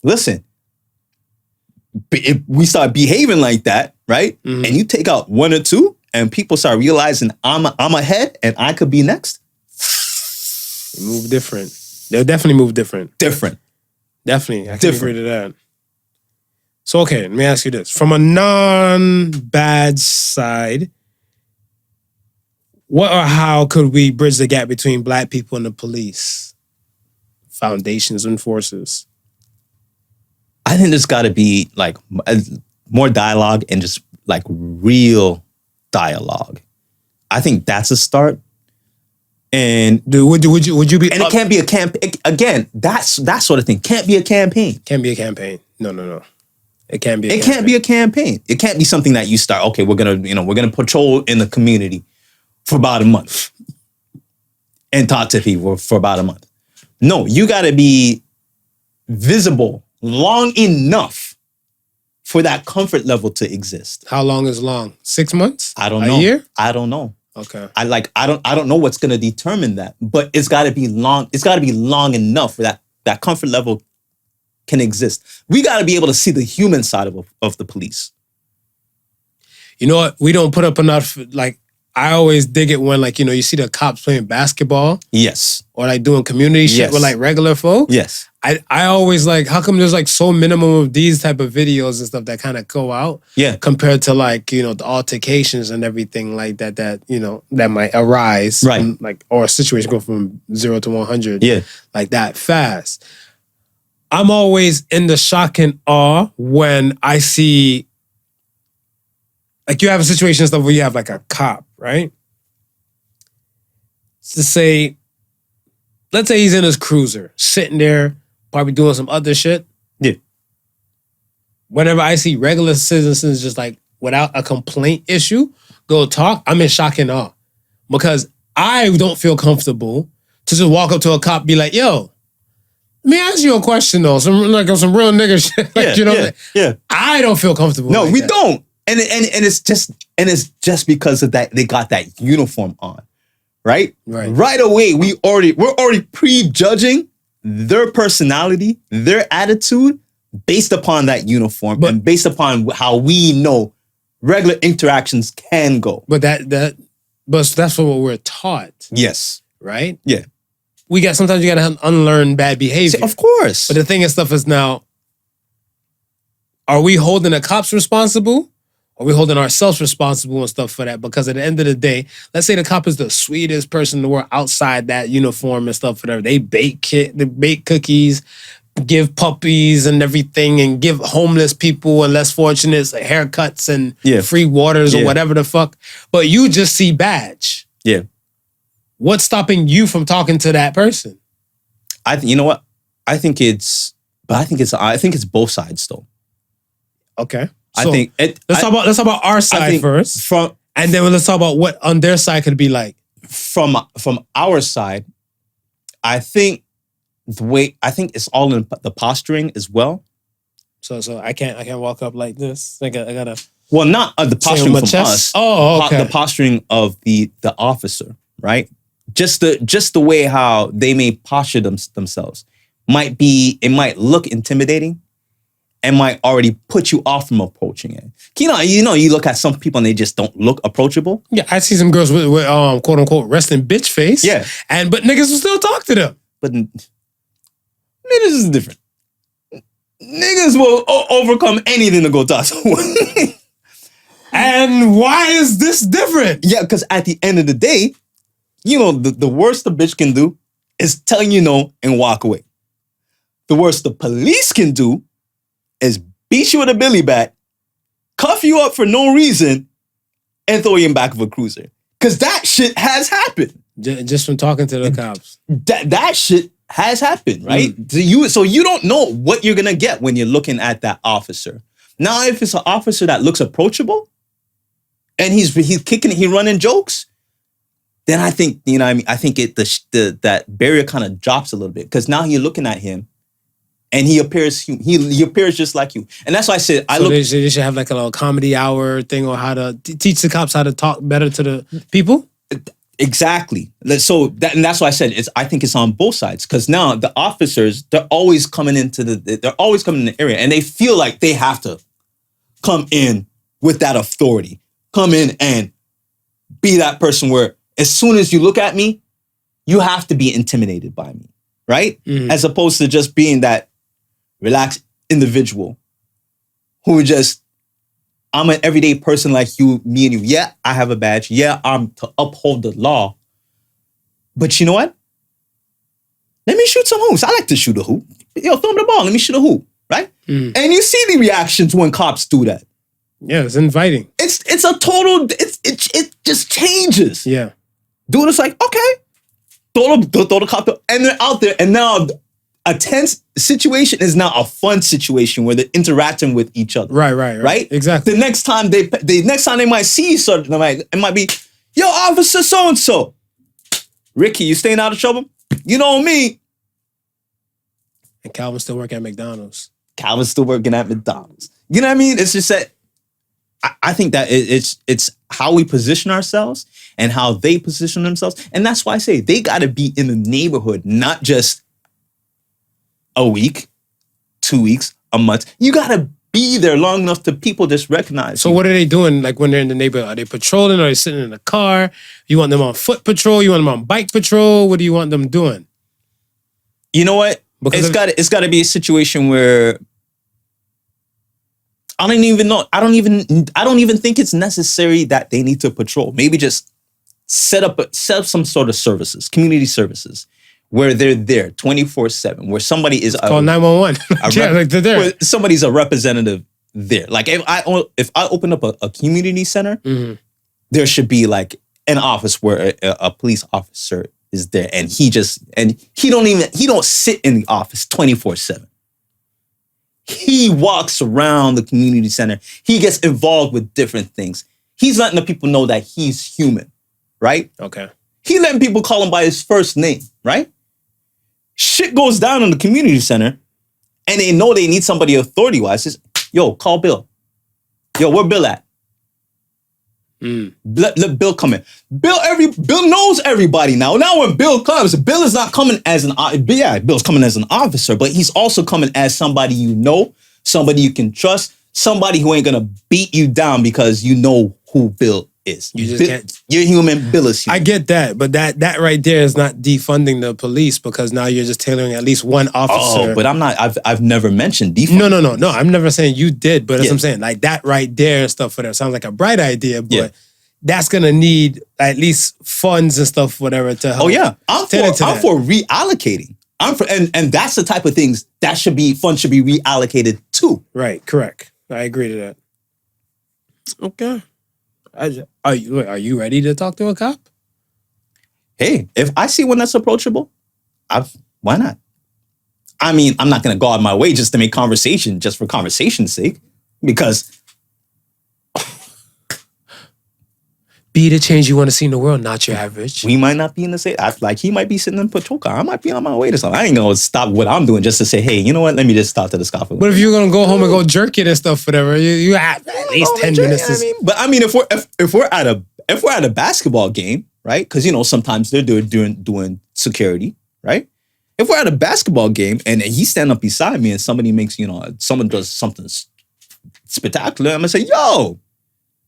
listen, if we start behaving like that, right? And you take out one or two, and people start realizing I'm ahead and I could be next. They move different. They'll definitely move different. Definitely. I can agree to that. So, okay, let me ask you this. From a non-bad side, what or how could we bridge the gap between black people and the police, foundations and forces? I think there's got to be like more dialogue and just like real dialogue. I think that's a start. And would you be? And it can't be a campaign. Again, that sort of thing can't be a campaign. Can't be a campaign. No. It can't be. It can't be a campaign. It can't be something that you start. Okay, we're gonna patrol in the community for about a month and talk to people for about a month. No, you got to be visible long enough for that comfort level to exist. How long is long? 6 months? I don't know. A year? I don't know. Okay. I don't know what's going to determine that, but it's got to be long. It's got to be long enough for that comfort level can exist. We got to be able to see the human side of the police. You know what? We don't put up enough, like, I always dig it when, like, you see the cops playing basketball. Yes. Or like doing community shit with like regular folk. Yes. I always like, how come there's like so minimum of these type of videos and stuff that kind of go out? Yeah. Compared to like, the altercations and everything like that that might arise. Right. From, like, or a situation go from 0 to 100. Yeah. Like that fast. I'm always in the shock and awe when I see, like, you have a situation and stuff where you have like a cop, right? To say, let's say he's in his cruiser, sitting there, probably doing some other shit. Yeah. Whenever I see regular citizens just like without a complaint issue go talk, I'm in shock and awe. Because I don't feel comfortable to just walk up to a cop and be like, yo, let me ask you a question though. Some real nigga shit. Like, Yeah. I don't feel comfortable. No, like we that. don't. And it's just because of that they got that uniform on, right? Right. Right away, we're already prejudging their personality, their attitude, based upon that uniform and based upon how we know regular interactions can go. But that But that's what we're taught, Yes. right? Yeah. Sometimes you gotta unlearn bad behavior. Of course. But the thing and stuff is now, are we holding the cops responsible? Or are we holding ourselves responsible and stuff for that? Because at the end of the day, let's say the cop is the sweetest person in the world outside that uniform and stuff, whatever. They bake cookies, give puppies and everything, and give homeless people and less fortunate haircuts and free waters or whatever the fuck. But you just see badge. Yeah. What's stopping you from talking to that person? You know what? I think it's both sides though. Okay. So let's talk about our side first. And then let's talk about what on their side could be like. From our side, I think it's all in the posturing as well. So I can't walk up like this. I gotta. Well, not the posturing from chest? us. Oh, okay. The posturing of the officer, right? Just the way how they may posture themselves it might look intimidating and might already put you off from approaching it. You look at some people and they just don't look approachable. Yeah, I see some girls with quote unquote resting bitch face. Yeah. But niggas will still talk to them. But niggas is different. Niggas will overcome anything to go talk to one. And why is this different? Yeah, because at the end of the day, the worst the bitch can do is tell you no and walk away. The worst the police can do is beat you with a billy bat, cuff you up for no reason, and throw you in back of a cruiser. Because that shit has happened. Just from talking to the cops. That shit has happened, right? So you don't know what you're going to get when you're looking at that officer. Now, if it's an officer that looks approachable, and he's kicking it, he's running jokes, then I think, I think that barrier kind of drops a little bit. Because now you're looking at him, and he appears just like you. And that's why I said, they should have like a little comedy hour thing on how to teach the cops how to talk better to the people? Exactly. So that's why I said I think it's on both sides. Because now the officers, they're always coming in the area, and they feel like they have to come in with that authority. Come in and be that person where as soon as you look at me, you have to be intimidated by me, right? Mm-hmm. As opposed to just being that relaxed individual who I'm an everyday person like you, me and you. Yeah, I have a badge. Yeah, I'm to uphold the law. But you know what? Let me shoot some hoops. I like to shoot a hoop. Yo, throw me the ball. Let me shoot a hoop, right? Mm-hmm. And you see the reactions when cops do that. Yeah, it's inviting. It's a total, it just changes. Yeah. Dude is like, okay. Throw the cop, and they're out there, and now a tense situation is now a fun situation where they're interacting with each other. Right? Exactly. The next time they might see each other, it might be, yo, officer so-and-so. Ricky, you staying out of trouble? You know me. And Calvin's still working at McDonald's. You know what I mean? It's just that I think that it's how we position ourselves and how they position themselves. And that's why I say they got to be in the neighborhood, not just a week, 2 weeks, a month. You got to be there long enough to people just recognize So you. what are they doing like when they're in the neighborhood? Are they patrolling? Are they sitting in a car? You want them on foot patrol? You want them on bike patrol? What do you want them doing? You know what? It's got to be a situation where I don't even know. I don't even think it's necessary that they need to patrol. Maybe just set up some sort of services, community services, where they're there 24/7, where somebody is call 911. Yeah, like they're there. Where somebody's a representative there. Like if I open up a community center, mm-hmm. there should be like an office where a police officer is there, and he don't sit in the office 24/7. He walks around the community center. He gets involved with different things. He's letting the people know that he's human, right? Okay. He letting people call him by his first name, right? Shit goes down in the community center, and they know they need somebody authority-wise. Says, yo, call Bill. Yo, where Bill at? Let Bill come in. Bill knows everybody now. Now when Bill comes, Bill is not coming as Bill's coming as an officer, but he's also coming as somebody you know, somebody you can trust, somebody who ain't gonna beat you down because you know who Bill is. You just can't. You're human, Bill is human. I get that, but that right there is not defunding the police because now you're just tailoring at least one officer. Oh, but I'm not. I've never mentioned defund. No. I'm never saying you did, but that's what I'm saying. Like that right there and stuff, whatever. Sounds like a bright idea, but that's gonna need at least funds and stuff, whatever, to help. Oh yeah, I'm for reallocating. And that's the type of things that funds should be reallocated to. Right, correct. I agree to that. Okay. Are you ready to talk to a cop? Hey, if I see one that's approachable, why not? I mean, I'm not going to go out of my way just to make conversation just for conversation's sake, because be the change you want to see in the world, not your average. we might not be in the same. Like he might be sitting in Podical. I might be on my way to something. I ain't going to stop what I'm doing just to say, hey, you know what? Let me just talk to the cop. But if you're going to go home and go jerk it and stuff, whatever, you have at least 10 minutes. But I mean, if we're at a basketball game, right? Because sometimes they're doing security, right? If we're at a basketball game and he's standing up beside me and somebody makes someone does something spectacular, I'm gonna say, yo,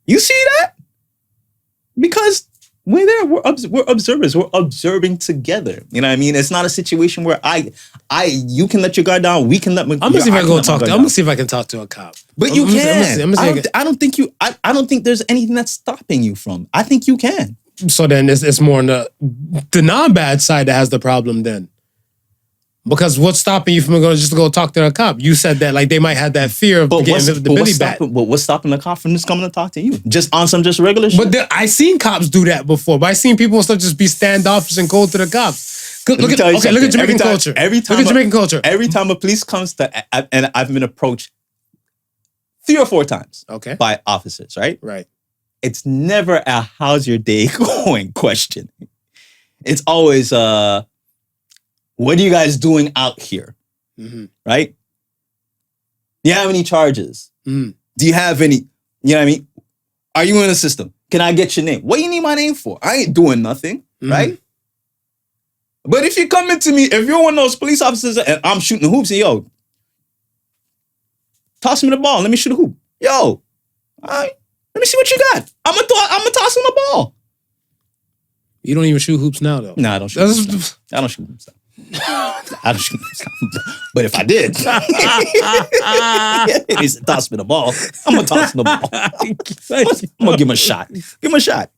you see that? Because we're there, we're observers, we're observing together. You know what I mean? It's not a situation where you can let your guard down, we can let. I'm gonna see if I go talk. I'm gonna see if I can talk to a cop. But you can. I don't think there's anything that's stopping you from. I think you can. So then it's more on the non-bad side that has the problem then. Because what's stopping you from going just to go talk to a cop? You said that like they might have that fear of getting the Billy bat. But what's stopping the cop from just coming to talk to you? Just on some just regular shit? But I seen cops do that before. But I seen people and stuff just be standoffish and cold to the cops. Look at Jamaican culture. Look at Jamaican culture. Every time a police comes and I've been approached 3 or 4 times by officers, right? Right. It's never a how's your day going question. It's always what are you guys doing out here? Mm-hmm. Right? Do you have any charges? Mm. Do you have any, you know what I mean? Are you in the system? Can I get your name? What do you need my name for? I ain't doing nothing, right? But if you come into me, if you're one of those police officers and I'm shooting hoops and yo, toss me the ball, let me shoot a hoop. Yo, all right, let me see what you got. I'm gonna toss him the ball. You don't even shoot hoops now though. No, I don't shoot hoops now. I don't shoot hoops now. I don't shoot hoops now. But if I did, he said, toss me the ball. I'm gonna toss him the ball. I'm gonna give him a shot. Give him a shot.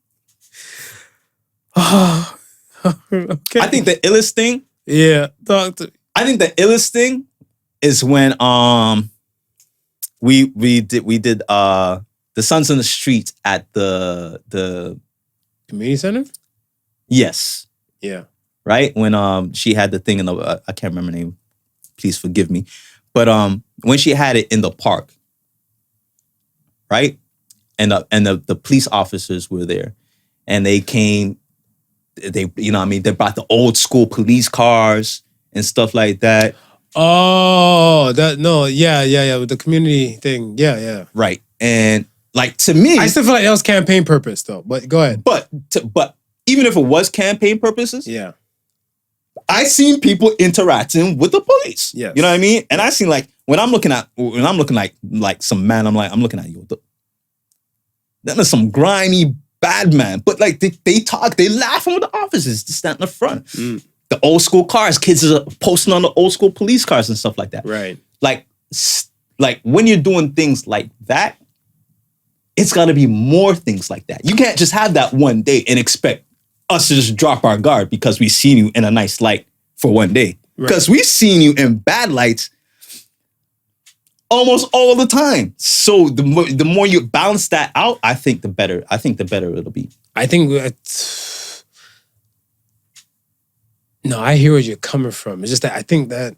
Okay. I think the illest thing. Yeah, talk to me. I think the illest thing is when we did the Sons in the Streets at the community center. Yes. Yeah. Right? When she had the thing in the I can't remember her name. Please forgive me. But when she had it in the park, right? And the police officers were there. And they came, they brought the old school police cars and stuff like that. Oh, with the community thing. Yeah. Right. And like to me, I still feel like that was campaign purpose though. But go ahead. But even if it was campaign purposes, yeah, I seen people interacting with the police. Yes. You know what I mean? And I seen like when I'm looking like some man, I'm looking at you. That is some grimy bad man. But like they talk, they laughing with the officers to stand in the front. Mm. The old school cars, kids are posting on the old school police cars and stuff like that. Right. Like when you're doing things like that, it's got to be more things like that. You can't just have that one day and expect us to just drop our guard because we've seen you in a nice light for one day. Because we've seen you in bad lights almost all the time. So the more you balance that out, I think the better it'll be. I think no, I hear where you're coming from. It's just that I think that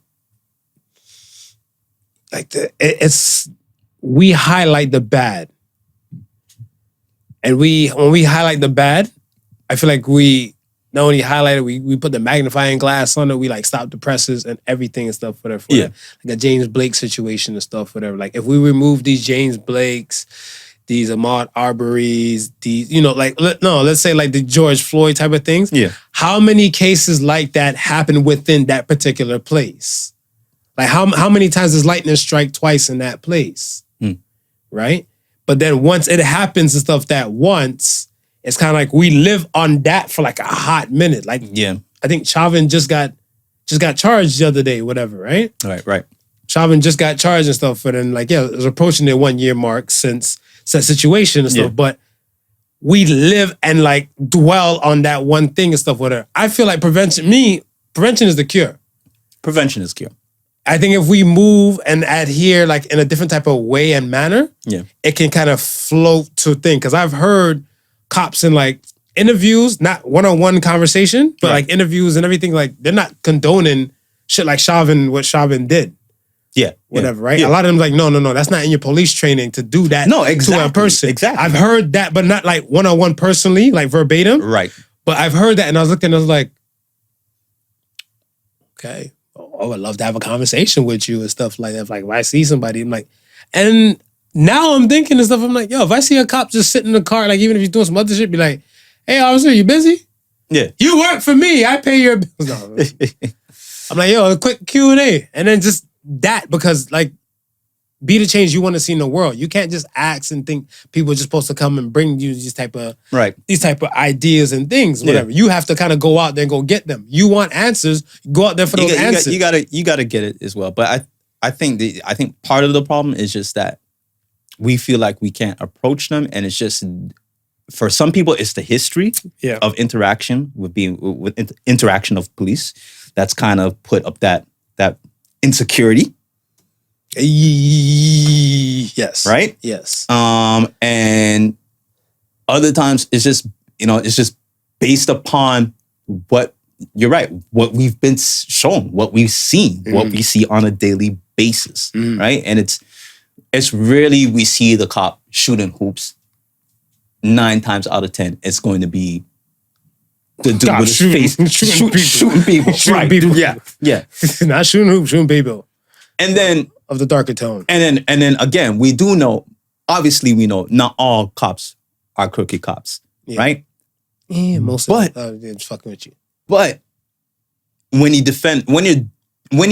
we highlight the bad. And when we highlight the bad, I feel like we not only highlight it, we put the magnifying glass on it, we like stop the presses and everything and stuff, whatever. Yeah. Like a James Blake situation and stuff, whatever. Like if we remove these James Blakes, these Ahmaud Arbery's, these, let's say like the George Floyd type of things. Yeah. How many cases like that happen within that particular place? Like how many times does lightning strike twice in that place? Right? But then once it happens and stuff that once, it's kind of like we live on that for like a hot minute. Like, Yeah. I think Chauvin just got charged the other day, whatever, right? Right. Chauvin just got charged and stuff, but then like, yeah, it was approaching their 1 year mark since that situation and stuff. Yeah. But we live and like dwell on that one thing and stuff, whatever. I feel like prevention is the cure. Prevention is cure. I think if we move and adhere like in a different type of way and manner, Yeah. it can kind of float to a thing. Cause I've heard cops in like interviews, not one-on-one conversation, but Right. like interviews and everything, like they're not condoning shit like what Chauvin did. Yeah. Whatever, right? Yeah. A lot of them like, no, that's not in your police training to do that No, to exactly, a person. exactly. I've heard that, but not like one-on-one personally, like verbatim. Right. But I've heard that and I was looking, I was like, okay, I would love to have a conversation with you and stuff like that. Like if I see somebody, I'm like, and now I'm thinking and stuff, I'm like, yo, if I see a cop just sitting in the car, like even if he's doing some other shit, be like, hey, officer, you busy? Yeah. You work for me, I pay your bills. No. I'm like, yo, a quick Q&A. And then just that, because like, be the change you want to see in the world. You can't just ask and think people are just supposed to come and bring you these type of ideas and things, whatever. You have to kind of go out there and go get them. You want answers, go out there for those answers. You gotta get it as well. But I think part of the problem is just that we feel like we can't approach them, and it's just for some people it's the history of interaction with interaction of police that's kind of put up that insecurity. Yes. Right? Yes. And other times it's just based upon what you're right, what we've been shown, what we've seen, what we see on a daily basis, right? And it's really we see the cop shooting hoops. 9 times out of 10, it's going to be the dude with his face shooting people. Shooting people. Yeah. Not shooting hoops, shooting people. And then of the darker tone. And then again, we do know, obviously we know not all cops are crooked cops, right? Yeah, most of them just fucking with you. But when you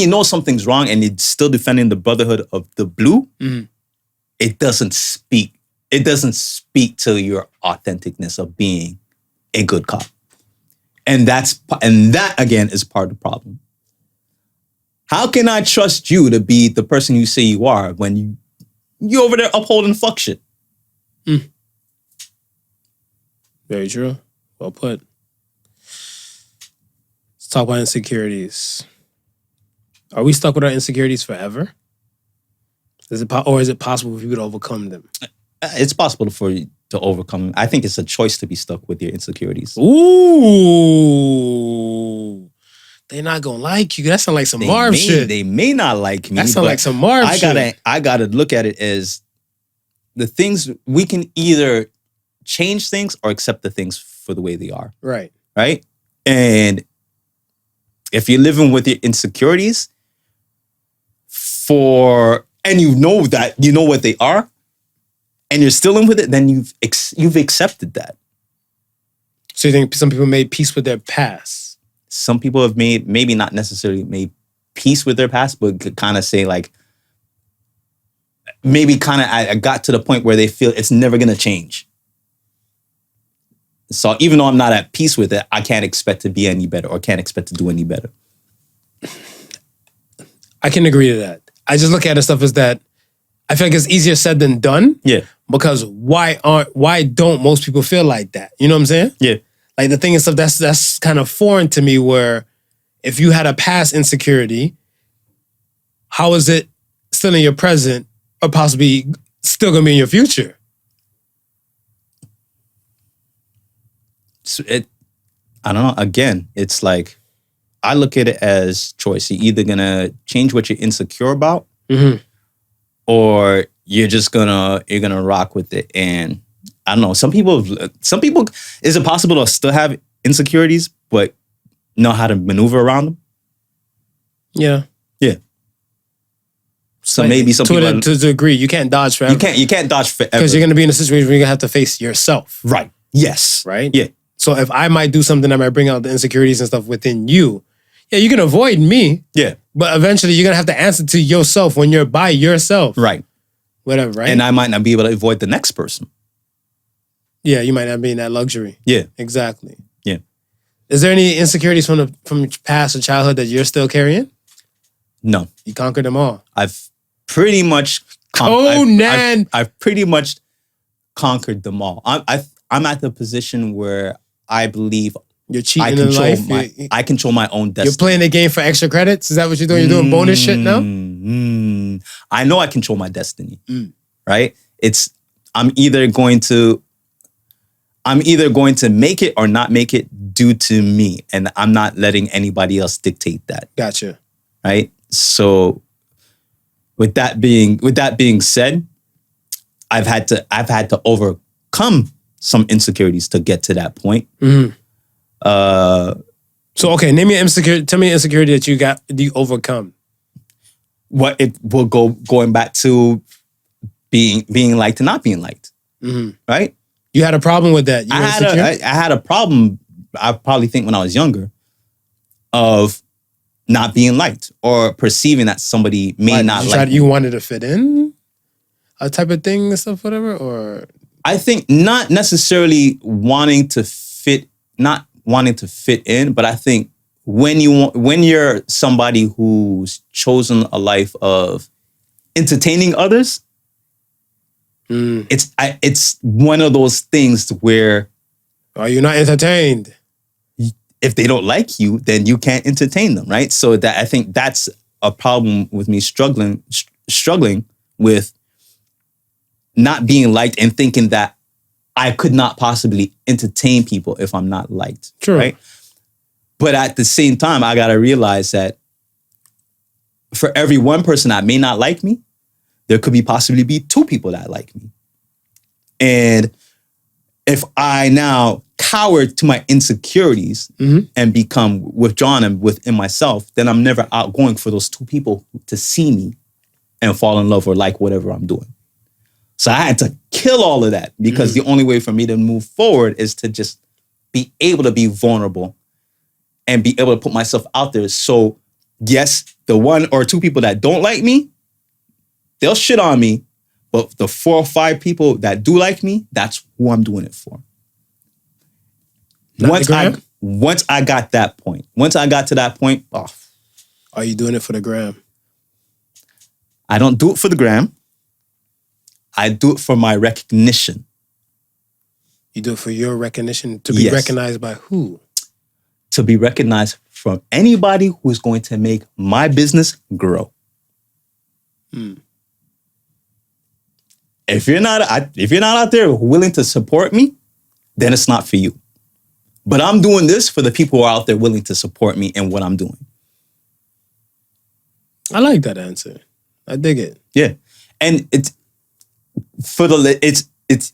know something's wrong and you're still defending the brotherhood of the blue, it doesn't speak to your authenticness of being a good cop. And that again is part of the problem. How can I trust you to be the person you say you are when you're over there upholding fuck shit? Very true. Well put. Let's talk about insecurities. Are we stuck with our insecurities forever? Is it possible for you to overcome them? It's possible for you to overcome them. I think it's a choice to be stuck with your insecurities. Ooh. They're not gonna like you. That sounds like some Marv shit. They may not like me. That sounds like some Marv shit. I gotta look at it as the things we can either change things or accept the things for the way they are. Right. Right? And if you're living with your insecurities and you know what they are, and you're still in with it, then you've accepted that. So you think some people made peace with their past? Some people have maybe not necessarily made peace with their past, but could kind of say like, maybe kind of I got to the point where they feel it's never going to change. So even though I'm not at peace with it, I can't expect to be any better or can't expect to do any better. I can agree to that. I just look at it stuff as that I feel like it's easier said than done. Yeah. Because why don't most people feel like that? You know what I'm saying? Yeah. Like the thing is stuff that's kind of foreign to me, where if you had a past insecurity, how is it still in your present or possibly still gonna be in your future? So I don't know. Again, it's like I look at it as choice. You're either gonna change what you're insecure about, or you're gonna rock with it. And I don't know. Some people, is it possible to still have insecurities but know how to maneuver around them? Yeah. Yeah. So But maybe some people to a degree, you can't dodge forever. you can't dodge forever Because you're gonna be in a situation where you're gonna have to face yourself. right. Yes. Right? Yeah. So if I might do something that might bring out the insecurities and stuff within you, yeah, you can avoid me. Yeah. But eventually you're gonna have to answer to yourself when you're by yourself. Right. Whatever, right? And I might not be able to avoid the next person. Yeah, you might not be in that luxury. Yeah. Exactly. Yeah. Is there any insecurities from past or childhood that you're still carrying? No. You conquered them all. I've pretty much I've pretty much conquered them all. I'm at the position where I believe you're cheating in life. I control my own destiny. You're playing the game for extra credits? Is that what you're doing? You're doing bonus shit now? I know I control my destiny. Right? I'm either going to make it or not make it due to me. And I'm not letting anybody else dictate that. Gotcha. Right? So with that being said, I've had to overcome some insecurities to get to that point. So okay, name me an insecurity. Tell me an insecurity that you overcome. What it will going back to being liked and not being liked. Right? You had a problem with that. I had a problem. I probably think when I was younger of not being liked or perceiving that somebody may not like me. You wanted to fit in, a type of thing and stuff, whatever. Or I think not necessarily wanting to fit in, but I think when you're somebody who's chosen a life of entertaining others, it's one of those things where are you not entertained? If they don't like you, then you can't entertain them, right? So that I think that's a problem with me struggling with not being liked and thinking that I could not possibly entertain people if I'm not liked. True. Right? But at the same time, I gotta realize that for every one person that may not like me, there could possibly be two people that like me. And if I now cower to my insecurities and become withdrawn and within myself, then I'm never out going for those two people to see me and fall in love or like whatever I'm doing. So I had to kill all of that because the only way for me to move forward is to just be able to be vulnerable and be able to put myself out there. So yes, the one or two people that don't like me, they'll shit on me. But the 4 or 5 people that do like me, that's who I'm doing it for. Once I got to that point, are you doing it for the gram? I don't do it for the gram. I do it for my recognition. You do it for your recognition, to be recognized by who? To be recognized from anybody who's going to make my business grow. If you're not out there willing to support me, then it's not for you. But I'm doing this for the people who are out there willing to support me in what I'm doing. I like that answer. I dig it. Yeah. And it's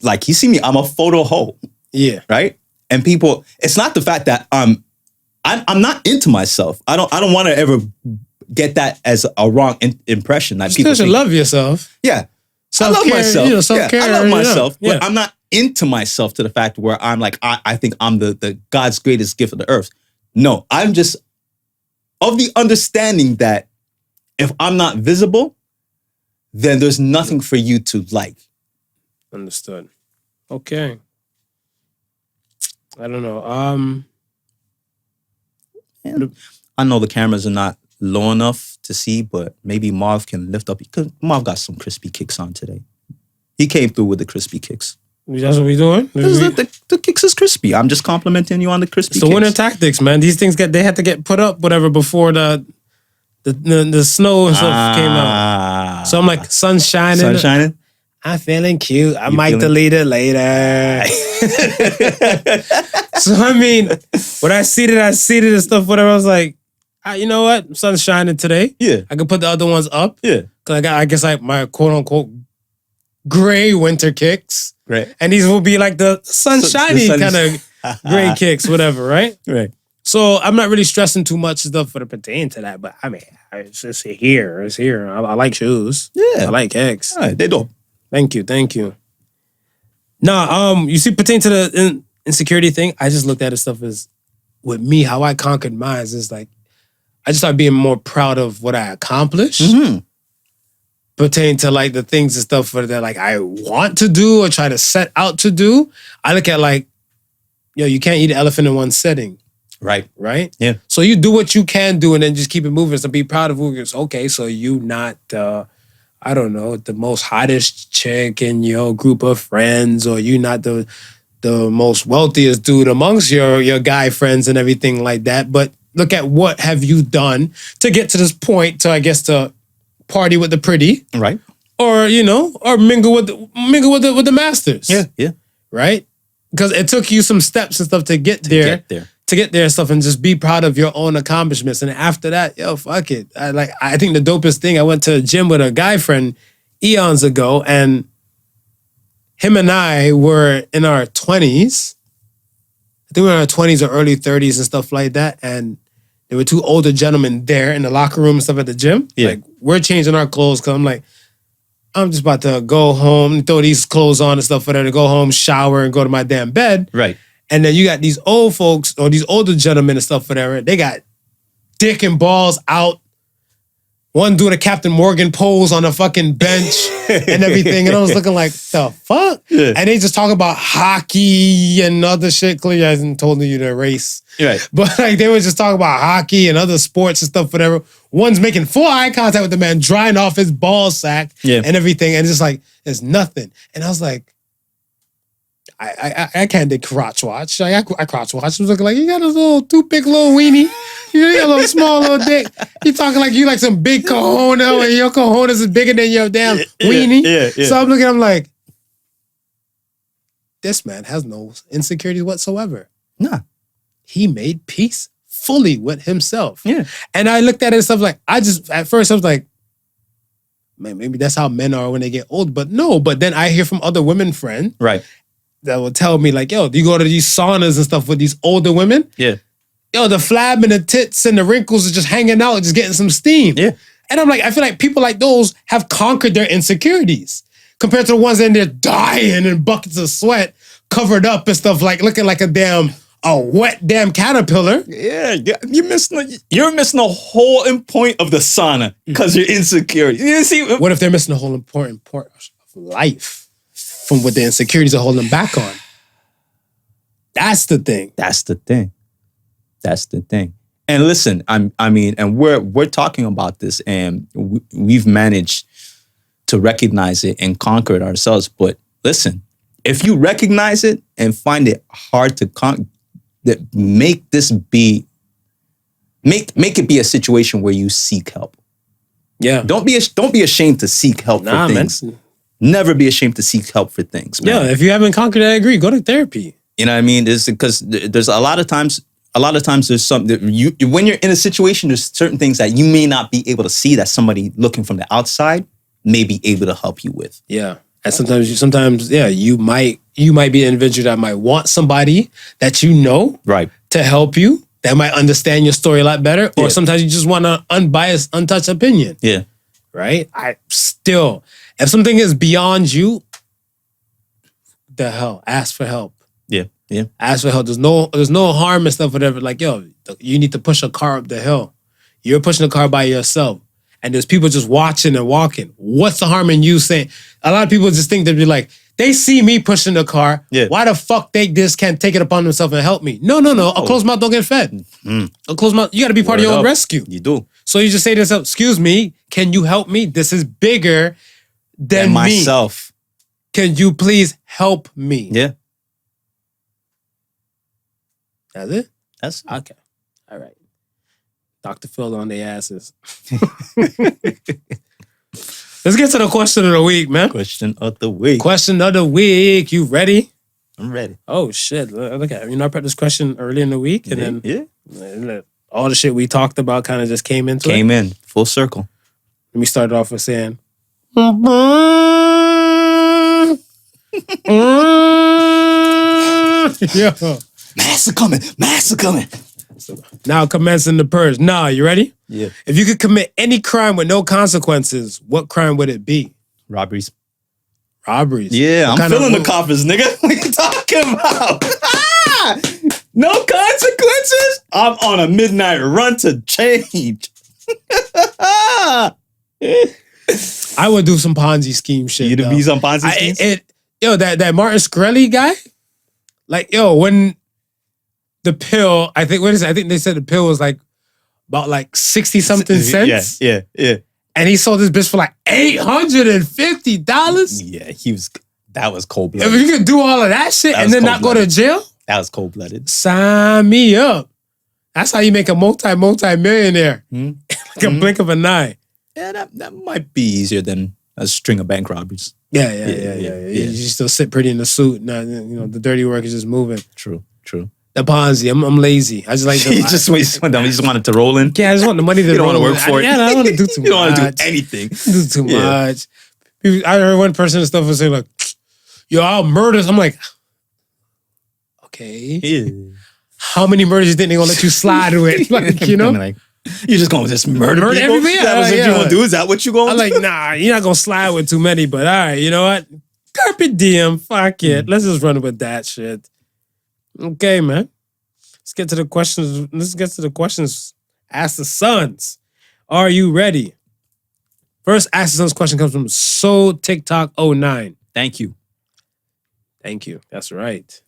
like, you see me, I'm a photo hoe. Yeah. Right? And people, it's not the fact that I'm not into myself. I don't want to ever get that as a wrong impression. That You people still should love yourself. Yeah. Self-care, I love myself. self-care, I love myself, yeah. but I'm not into myself to the fact where I'm like, I think I'm the God's greatest gift of the earth. No, I'm just of the understanding that if I'm not visible, then there's nothing for you to like. Understood. Okay. I don't know. I know the cameras are not low enough to see, but maybe Marv can lift up, because Marv got some crispy kicks on today. He came through with the crispy kicks. That's what we doing? The kicks is crispy. I'm just complimenting you on the crispy It's kicks. the winter tactics, man. These things they had to get put up, whatever, before the snow and stuff came out. So I'm like, sun's shining. Sun shining? I'm feeling cute. I might delete it later. So I mean, when I seated and stuff, whatever, I was like, you know what? Sun's shining today. Yeah. I could put the other ones up. Yeah. Cause I guess my quote unquote gray winter kicks. Right. And these will be like the sunshiny kind of gray kicks, whatever, right? Right. So I'm not really stressing too much stuff for the pertain to that, but I mean, it's just here. It's here. I like shoes. Yeah. I like kicks. All right, they dope. Thank you. Nah, you see, pertain to the insecurity thing, I just looked at it stuff as, with me, how I conquered mine is like, I just started being more proud of what I accomplished. Mm-hmm. pertain to like the things and stuff that like I want to do or try to set out to do, I look at like, you can't eat an elephant in one setting. Right. Right? Yeah. So you do what you can do and then just keep it moving. So be proud of who you're. Okay, so you not, I don't know, the most hottest chick in your group of friends, or you not the most wealthiest dude amongst your guy friends and everything like that. But look at what have you done to get to this point to, I guess, to party with the pretty. Right. Or, or mingle with the masters. Yeah. Yeah. Right? Because it took you some steps and stuff to get there. And stuff, and just be proud of your own accomplishments. And after that, fuck it. I think the dopest thing, I went to a gym with a guy friend eons ago, and him and I were in our 20s. I think we were in our 20s or early 30s and stuff like that. And there were two older gentlemen there in the locker room and stuff at the gym. Yeah. Like, we're changing our clothes because I'm like, I'm just about to go home, throw these clothes on and stuff, whatever, to go home, shower, and go to my damn bed. Right. And then you got these old folks or these older gentlemen and stuff, whatever. They got dick and balls out. One doing a Captain Morgan pose on a fucking bench and everything. And I was looking like, the fuck? Yeah. And they just talk about hockey and other shit. Clearly, I hasn't told you to erase. Right. But like they were just talking about hockey and other sports and stuff, whatever. One's making full eye contact with the man, drying off his ball sack and everything. And just like, there's nothing. And I was like, I can't do crotch watch. I crotch watch. I was looking like, you got a little too big little weenie. You got a little small little dick. You talking like you like some big cojones and your cojones is bigger than your damn weenie. Yeah. So I'm like, this man has no insecurities whatsoever. Nah. He made peace fully with himself. Yeah. And I looked at it and stuff like, at first I was like, man, maybe that's how men are when they get old. But no, but then I hear from other women friends. Right. That will tell me like, do you go to these saunas and stuff with these older women? Yeah. The flab and the tits and the wrinkles are just hanging out, just getting some steam. Yeah. And I'm like, I feel like people like those have conquered their insecurities compared to the ones in there dying in buckets of sweat, covered up and stuff, like looking like a wet damn caterpillar. Yeah. You're missing the whole point of the sauna because you're insecure. You see? What if they're missing the whole important part of life? From what the insecurities are holding them back on. That's the thing. And listen, and we're talking about this, and we've managed to recognize it and conquer it ourselves. But listen, if you recognize it and find it hard to make it be a situation where you seek help. Yeah. Don't be ashamed to seek help for things. Man. Never be ashamed to seek help for things, man. Yeah, if you haven't conquered it, I agree. Go to therapy. You know what I mean? It's because there's a lot of times there's something that when you're in a situation, there's certain things that you may not be able to see that somebody looking from the outside may be able to help you with. Yeah. And sometimes you might be an individual that might want somebody that you know right to help you, that might understand your story a lot better. Or sometimes you just want an unbiased, untouched opinion. Yeah. Right? If something is beyond you, the hell, ask for help. Yeah. Ask for help. There's no harm and stuff, whatever. Like, you need to push a car up the hill. You're pushing the car by yourself. And there's people just watching and walking. What's the harm in you saying? A lot of people just think they'd be like, they see me pushing the car. Yeah. Why the fuck they just can't take it upon themselves and help me? No. A closed mouth don't get fed. A closed mouth, you got to be part of your own rescue. You do. So you just say to yourself, excuse me, can you help me? This is bigger than myself. Me. Can you please help me? Yeah. That's it? That's it. Okay. All right. Dr. Phil on their asses. Let's get to the question of the week, man. Question of the week. You ready? I'm ready. Oh, shit. Look at it. I prepped this question early in the week, and then all the shit we talked about kind of just came into it. Came in. Full circle. Let me start it off with saying, yeah. Master coming. Now commencing the purge. Nah, you ready? Yeah. If you could commit any crime with no consequences, what crime would it be? Robberies. Yeah, I'm feeling the coffers, nigga. What you talking about? No consequences? I'm on a midnight run to change. I would do some Ponzi scheme shit. You'd be some Ponzi schemes? That Martin Shkreli guy, like, when the pill, I think they said the pill was like about like 60 something cents. Yeah. And he sold this bitch for like $850. Yeah, that was cold If blooded. you could do all of that shit and then not go to jail, That was cold blooded. sign me up. That's how you make a multi-millionaire. Like a blink of an eye. Yeah, that might be easier than a string of bank robberies. Yeah. You still sit pretty in the suit. Now, the dirty work is just moving. True. The Ponzi, I'm lazy. I just like the... You just wanted to roll in? Yeah, I just want the money to You don't want to roll work in. for it. Yeah, I don't want to do too much. You don't want to do anything. Do too much. I heard one person and stuff was saying like, yo, I'll murder. I'm like, okay. Yeah. How many murders you think they're going to let you slide with? Like, You're just going to just murder people? everybody? Is that what you want to do? Is that what you're going I'm to do? like, nah, you're not going to slide with too many, but all right, you know what? Carpe diem, fuck it. Let's just run with that shit. Okay, man. Let's get to the questions. Ask the Sons. Are you ready? First Ask the Sons question comes from Soul TikTok 09. Thank you. Thank you. That's right.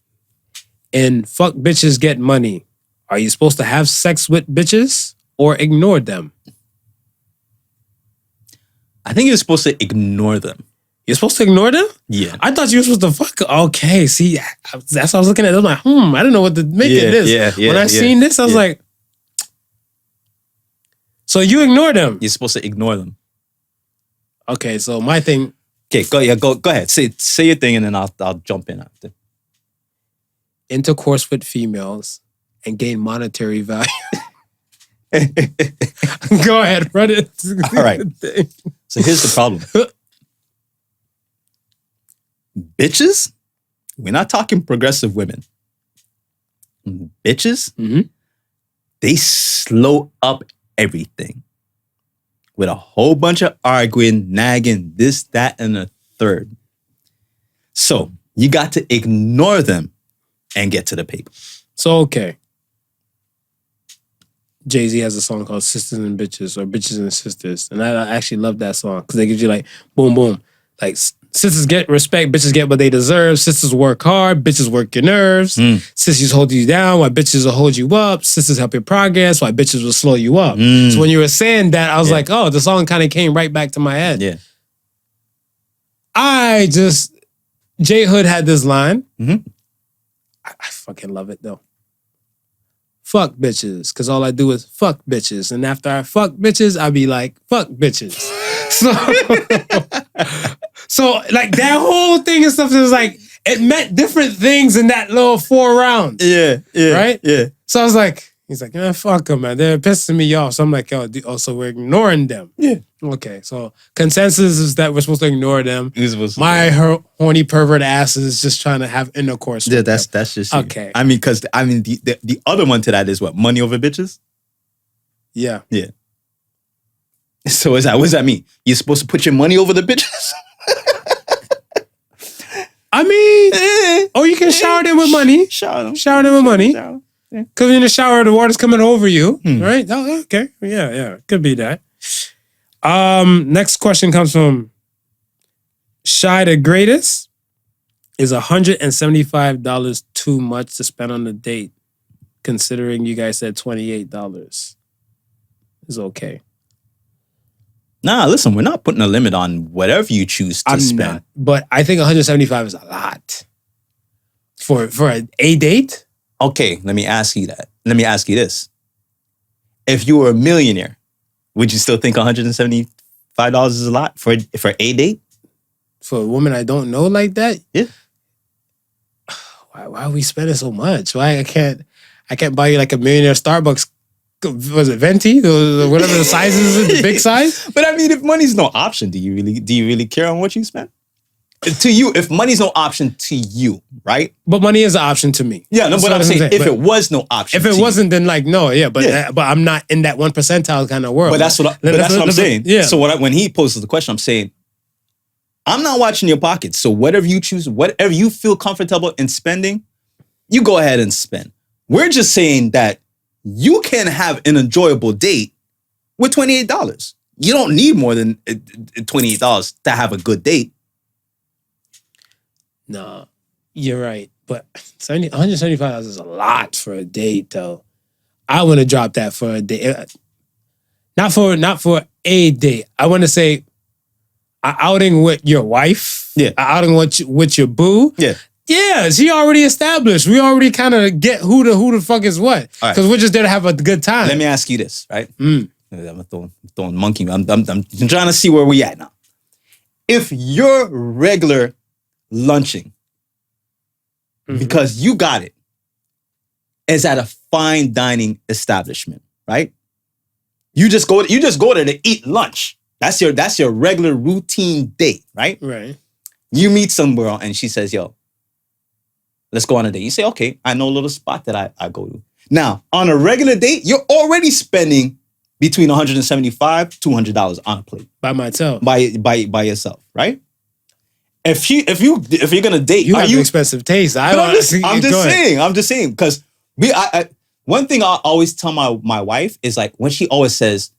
In Fuck Bitches Get Money, are you supposed to have sex with bitches or ignore them? I think you're supposed to ignore them. You're supposed to ignore them? Yeah. I thought you were supposed to fuck. Okay, see, that's what I was looking at. I was like, I didn't know what to make of this. When I seen this, I was like, so you ignore them? You're supposed to ignore them. Okay, so my thing. Okay, go ahead. Say your thing and then I'll jump in after. Intercourse with females and gain monetary value. Go ahead, run it. All right. So here's the problem. Bitches, we're not talking progressive women. Bitches, they slow up everything with a whole bunch of arguing, nagging, this, that, and a third. So you got to ignore them and get to the paper. So, okay. Jay-Z has a song called Sisters and Bitches or Bitches and Sisters. And I actually love that song because they give you like, boom, boom. Like, sisters get respect, bitches get what they deserve. Sisters work hard, bitches work your nerves. Sisters hold you down, while bitches will hold you up. Sisters help your progress, while bitches will slow you up. So when you were saying that, I was like, oh, the song kind of came right back to my head. Yeah. J Hood had this line. I fucking love it though. Fuck bitches, because all I do is fuck bitches. And after I fuck bitches, I be like, fuck bitches. So like that whole thing and stuff is like, it meant different things in that little 4 rounds. Yeah. Right? Yeah. So I was like, he's like, fuck them, man. They're pissing me off. So I'm like, so we're ignoring them. Yeah. Okay, so consensus is that we're supposed to ignore them. My horny pervert ass is just trying to have intercourse with them. That's just you. Okay. I mean, because the other one to that is what? Money over bitches? Yeah. Yeah. So what does that mean? You're supposed to put your money over the bitches? I mean, or you can shower them with money. Shower them with money. Yeah. Because in the shower, the water's coming over you, right? Oh, okay. Yeah. Could be that. Next question comes from Shy the Greatest. Is $175 too much to spend on a date, considering you guys said $28 is okay? Nah, listen, we're not putting a limit on whatever you choose to spend. Not, but I think $175 is a lot for a date. Okay, let me ask you that. Let me ask you this. If you were a millionaire, would you still think $175 is a lot for a date? For a woman I don't know like that? Yeah. Why are we spending so much? Why I can't buy you like a millionaire Starbucks, was it venti? Whatever the size is, the big size? But I mean, if money's no option, do you really care on what you spend? To you, if money's no option to you, right? But money is an option to me. Yeah, no, but I'm saying if it was no option. If it wasn't, then like no, yeah. But I'm not in that 1 percentile kind of world. But that's what I'm saying. Yeah. So when he poses the question, I'm saying, I'm not watching your pockets. So whatever you choose, whatever you feel comfortable in spending, you go ahead and spend. We're just saying that you can have an enjoyable date with $28. You don't need more than $28 to have a good date. No, you're right. But $175 is a lot for a date, though. I want to drop that for a date. Not for a date. I want to say an outing with your wife. Yeah. An outing with your boo. Yeah. Yeah, she already established. We already kind of get who the fuck is what. Because we're just there to have a good time. Let me ask you this, right? I'm throwing monkey. I'm trying to see where we at now. If you're regular lunching, because you got it, is at a fine dining establishment, right? You just go there to eat lunch. That's your regular routine date, right? Right. You meet some girl and she says, yo, let's go on a date. You say, okay, I know a little spot that I go to. Now, on a regular date, you're already spending between $175, $200 on a plate. By myself. By yourself, right? If you're gonna date, you have an expensive taste. I'm just saying, because one thing I always tell my wife is like when she always says,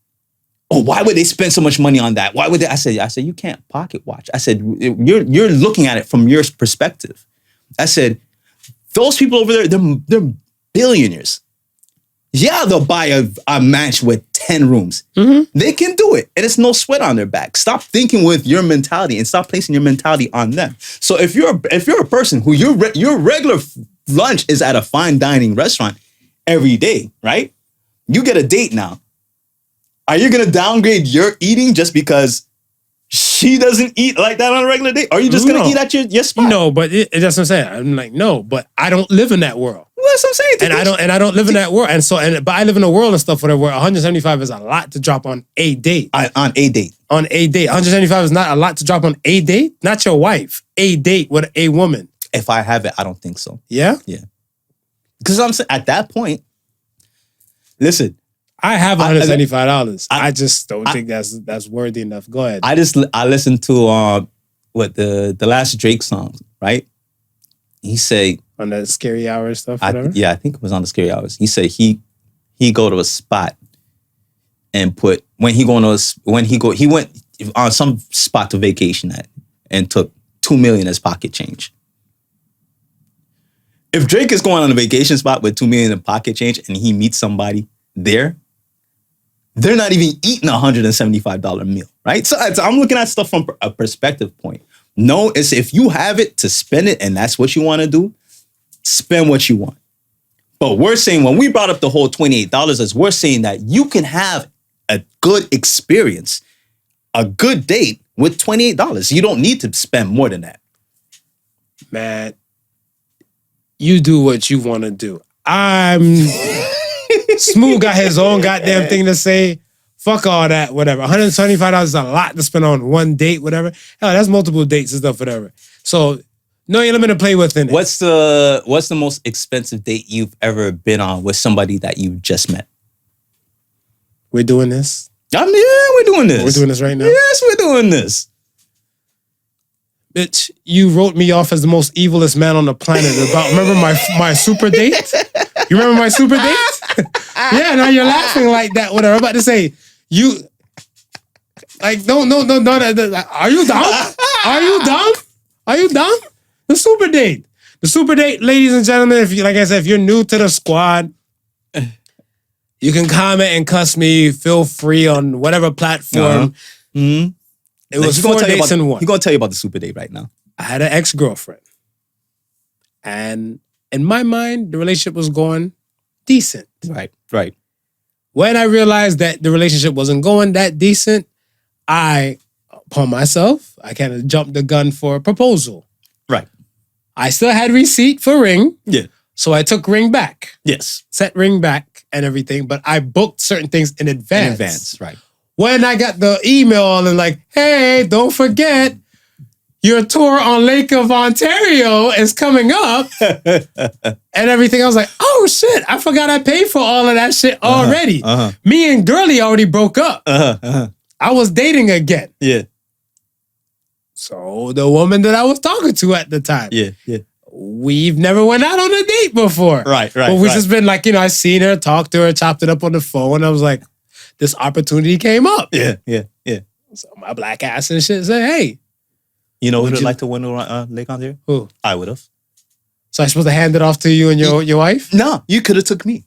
oh, why would they spend so much money on that? Why would they? I said, you can't pocket watch. I said, you're looking at it from your perspective. I said, those people over there, they're billionaires. Yeah, they'll buy a mansion with 10 rooms. Mm-hmm. They can do it. And it's no sweat on their back. Stop thinking with your mentality and stop placing your mentality on them. So if you're a person who your regular lunch is at a fine dining restaurant every day, right? You get a date now. Are you going to downgrade your eating just because she doesn't eat like that on a regular day? Are you just going to eat at your spot? No, but that's what I'm saying. I'm like, no, but I don't live in that world. Well, that's what I'm saying. And I don't live in that world. But I live in a world and stuff whatever where 175 is a lot to drop on a date. On a date. On a date. 175 is not a lot to drop on a date. Not your wife. A date with a woman. If I have it, I don't think so. Yeah? Yeah. Because I'm saying at that point, listen. I have $175. I just don't think that's worthy enough. Go ahead. I listened to the last Drake song, right? He say on the Scary Hour stuff, whatever. I think it was on the Scary Hours. He said he go to a spot and he went on some spot to vacation at and took $2 million as pocket change. If Drake is going on a vacation spot with $2 million in pocket change and he meets somebody there, they're not even eating a $175 meal, right? So I'm looking at stuff from a perspective point. No, it's if you have it to spend it and that's what you want to do, spend what you want. But we're saying when we brought up the whole $28, is we're saying that you can have a good experience, a good date with $28. You don't need to spend more than that. Man, you do what you want to do. Smooth got his own goddamn thing to say. Fuck all that, whatever. $125 is a lot to spend on one date, whatever. Hell, that's multiple dates and stuff, whatever. So, no limit to play with in it. What's the most expensive date you've ever been on with somebody that you just met? We're doing this? Yeah, we're doing this. We're doing this right now? Yes, we're doing this. Bitch, you wrote me off as the most evilest man on the planet. Remember my super date? You remember my super date? Yeah, now you're laughing like that. Whatever. I'm about to say, no. Are you dumb? Are you dumb? The super date. The super date, ladies and gentlemen, if you're new to the squad, you can comment and cuss me. Feel free on whatever platform. Mm-hmm. It was 4 dates in one. He's going to tell you about the super date right now. I had an ex-girlfriend. And in my mind, the relationship was going decent. Right. When I realized that the relationship wasn't going that decent, I kind of jumped the gun for a proposal. Right. I still had receipt for ring. Yeah. So I took ring back. Yes. Set ring back and everything, but I booked certain things in advance. Right. When I got the email and like, hey, don't forget, your tour on Lake of Ontario is coming up and everything. I was like, oh shit, I forgot I paid for all of that shit already. Me and Girlie already broke up. I was dating again. Yeah. So the woman that I was talking to at the time. Yeah. We've never went out on a date before. Right. But we've just been like, I seen her, talked to her, chopped it up on the phone. I was like, this opportunity came up. Yeah. So my black ass and shit said, hey. You know who would like to win Lake Ontario? Who? I would have. So I supposed to hand it off to you and your wife? No, you could have took me.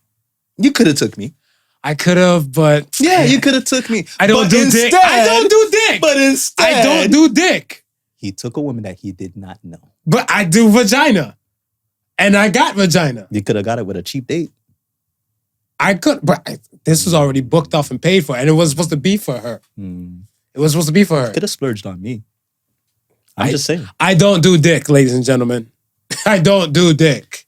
I could have, but Yeah, you could have took me. I don't do dick. I don't do dick. But instead, I don't do dick. he took a woman that he did not know. But I do vagina. And I got vagina. You could have got it with a cheap date. I could, but this was already booked off and paid for, and it was supposed to be for her. It was supposed to be for her. Could have splurged on me. I'm just saying. I don't do dick, ladies and gentlemen. I don't do dick.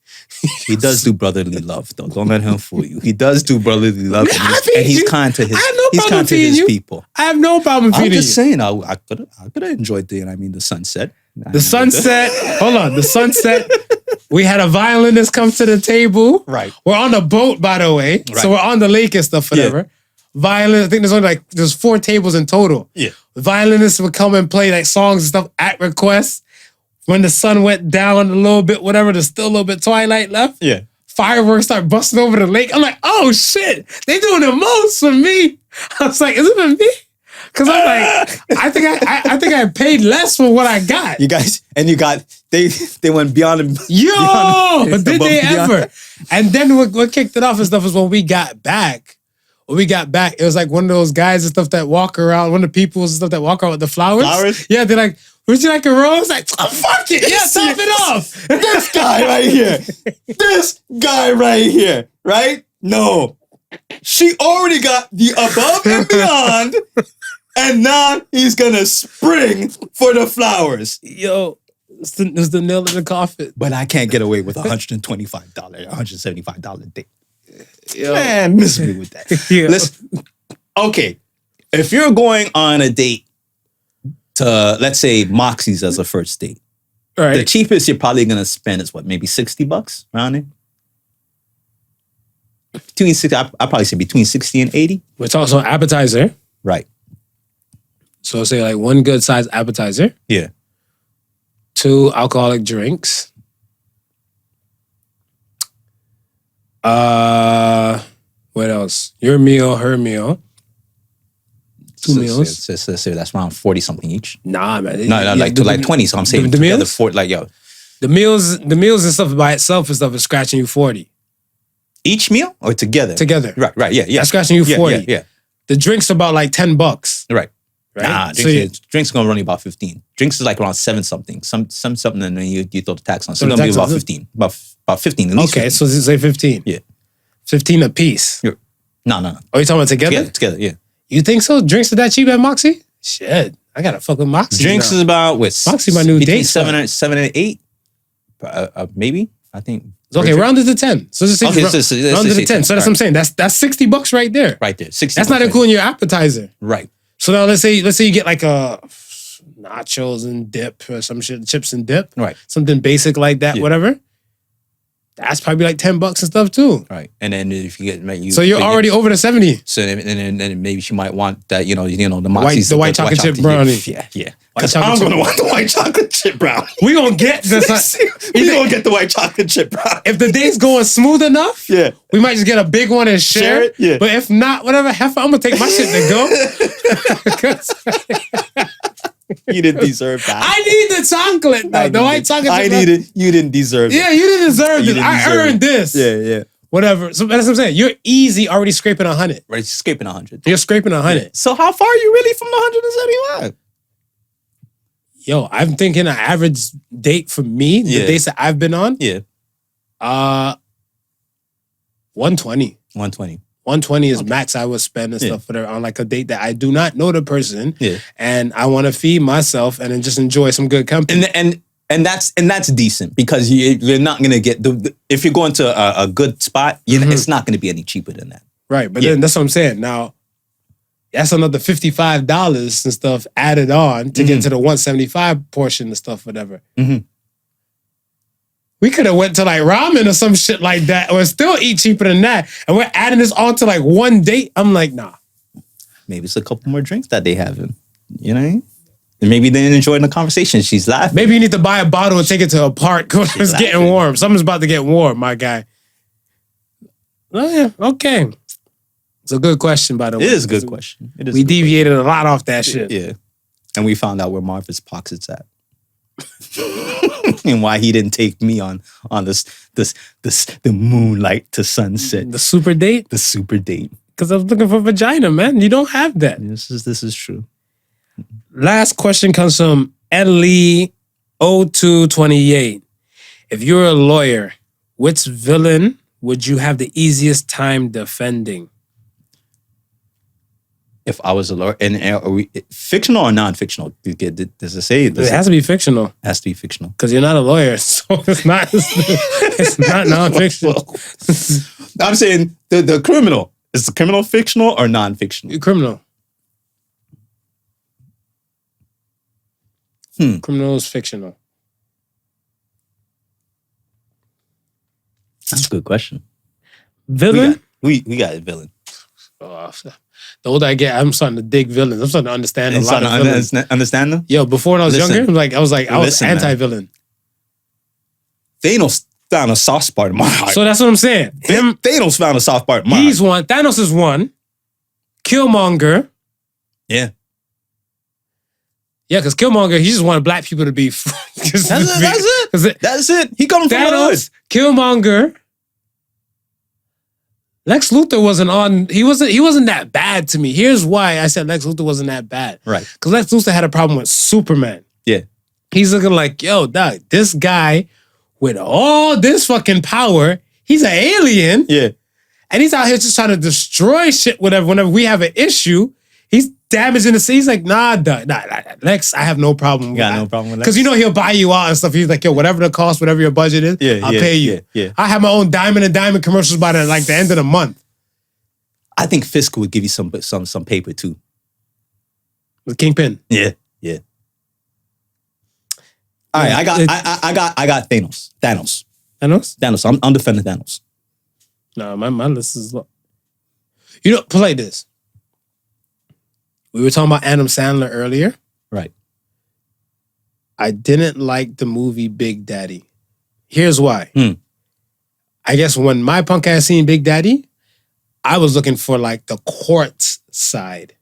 He does do brotherly love, though. Don't let him fool you. He does do brotherly love, and he's kind to his. I have no he's problem kind to feeding his you. people. I have no problem feeding I'm you. just saying. I could have enjoyed the sunset. The sunset. Hold on. The sunset. We had a violinist come to the table. Right. We're on a boat, by the way. Right. So we're on the lake and stuff, whatever. Yeah. Violinist. I think there's 4 tables in total. Yeah. The violinists would come and play like songs and stuff at request. When the sun went down a little bit, whatever, there's still a little bit twilight left. Yeah. Fireworks start busting over the lake. I'm like, oh shit, they doing the most for me. I was like, is it for me? Because I'm like, I think I paid less for what I got. You guys, and you got they went beyond. Did they ever? And then what kicked it off and stuff is when we got back. It was like one of those guys and stuff that walk around, one of the people and stuff that walk around with the flowers. Flowers? Yeah, they're like, would you like a rose? Like, oh, fuck it. Yeah, top it off. This guy right here. This guy right here. Right? No. She already got the above and beyond. And now he's gonna spring for the flowers. Yo, it's the nail in the coffin. But I can't get away with $125, $175 date. Yo. Man, miss me with that. Yeah. Listen, okay, if you're going on a date to, let's say, Moxie's as a first date, Right. the cheapest you're probably gonna spend is what, maybe $60 around there? Between 60, I'd probably say between 60 and 80. We're talking about appetizer. Right. So say like 1 good size appetizer, Yeah. 2 alcoholic drinks. What else? Your meal, her meal. 2 meals. So that's around 40 something each. Nah, man. No, like 20. So I'm saying the together meals? 40, like yo. The meals and stuff by itself and stuff is scratching you 40. Each meal or together? Together. Right, yeah. That's scratching you 40. Yeah. The drinks about like $10. Right. Right? Nah, So drinks are gonna run you about 15. Drinks is like around 7 something. Some something, and then you throw the tax on. So it's gonna be about 15. About 15. At least okay, 15. so say 15. Yeah. 15 a piece. No. Oh, you talking about together? Together, yeah. You think so? Drinks are that cheap at Moxie? Shit. I gotta fuck with Moxie. Drinks now. is about what? Moxie, my new between date spot. 7 and 8. Maybe. I think. Okay, round it to 10. So just say Okay, round let's it to 10. So that's what I'm saying. That's $60 right there. Right there. 60. That's not including your appetizer. Right. So now let's say you get like a nachos and dip or some shit, chips and dip. Right. Something basic like that, Yeah. whatever. That's probably like $10 and stuff too. Right. And then if you get So you're already over the 70. So and then maybe she might want that, the Moxie's, the white chocolate chip brownie. Yeah. White Because chocolate I'm chip- gonna want the white chocolate chip brownie. We gonna get this. We gonna get the white chocolate chip brownie. If the date's going smooth enough, Yeah. we might just get a big one and share Share it? Yeah. But if not, whatever, heifer, I'm gonna take my shit to go. You didn't deserve that. I need the chocolate though. The white chocolate. I chip needed. You didn't deserve it. Yeah, you didn't deserve You this. didn't I deserve earned it. this. Yeah. Whatever. So that's what I'm saying. You're easy already scraping 100. Right, she's scraping 100. You're scraping 100. So how far are you really from the 175? Yo, I'm thinking an average date for me, the Yeah. dates that I've been on, Yeah. 120. 120. 120 is max I would spend and Yeah. stuff for her on like a date that I do not know the person. Yeah. And I want to feed myself and then just enjoy some good company. And that's decent because you're not gonna get if you're going to a good spot, it's not gonna be any cheaper than that. Right. But Yeah. then that's what I'm saying. Now, that's another $55 and stuff added on to get to the 175 portion and stuff, whatever. Mhm. We could have went to like ramen or some shit like that or still eat cheaper than that. And we're adding this on to like one date. I'm like, nah. Maybe it's a couple more drinks that they having. You know what I mean? And maybe they're enjoying the conversation. She's laughing. Maybe you need to buy a bottle and take it to a park because it's getting laughing. warm. Something's about to get warm, my guy. Oh, yeah. Okay. It's a good question, by the way. It is a good question. It is. We deviated a lot off that shit. Yeah. And we found out where Marvin's pocket's at. And why he didn't take me on the moonlight to sunset. The super date? The super date. Because I was looking for vagina, man. You don't have that. This is true. Last question comes from Ellie0228. If you're a lawyer, which villain would you have the easiest time defending? If I was a lawyer, and are we fictional or non-fictional? Does it say? It has to be fictional. Has to be fictional. Because you're not a lawyer, so it's not non-fictional. I'm saying the criminal. Is the criminal fictional or non-fictional? Criminal. Criminal is fictional. That's a good question. Villain? We got a villain. Oh, the older I get, I'm starting to dig villains. I'm starting to understand a lot of villains. Understand them? Yo, before when I was younger, I was anti-villain. Thanos found a soft spot in my heart. So that's what I'm saying. Thanos found a soft spot in my he's one. Thanos is one. Killmonger. Yeah. Yeah, because Killmonger, he just wanted black people to be... That's it. He coming from the hood. Killmonger. Lex Luthor wasn't on... He wasn't that bad to me. Here's why I said Lex Luthor wasn't that bad. Right. Because Lex Luthor had a problem with Superman. Yeah. He's looking like, yo, dog, this guy with all this fucking power, he's an alien. Yeah. And he's out here just trying to destroy shit, whenever we have an issue. He's damaging the city. He's like, nah, Lex, I have no problem with that. No problem with Lex. Because he'll buy you out and stuff. He's like, yo, whatever the cost, whatever your budget is, I'll pay you. Yeah. I have my own Diamond and Diamond commercials by the end of the month. I think Fiscal would give you some paper too. With Kingpin. Yeah. All right, I got Thanos. Thanos. I'm defending Thanos. No, my list is low. Play this. We were talking about Adam Sandler earlier. Right. I didn't like the movie Big Daddy. Here's why. I guess when my punk ass seen Big Daddy, I was looking for like the courts side.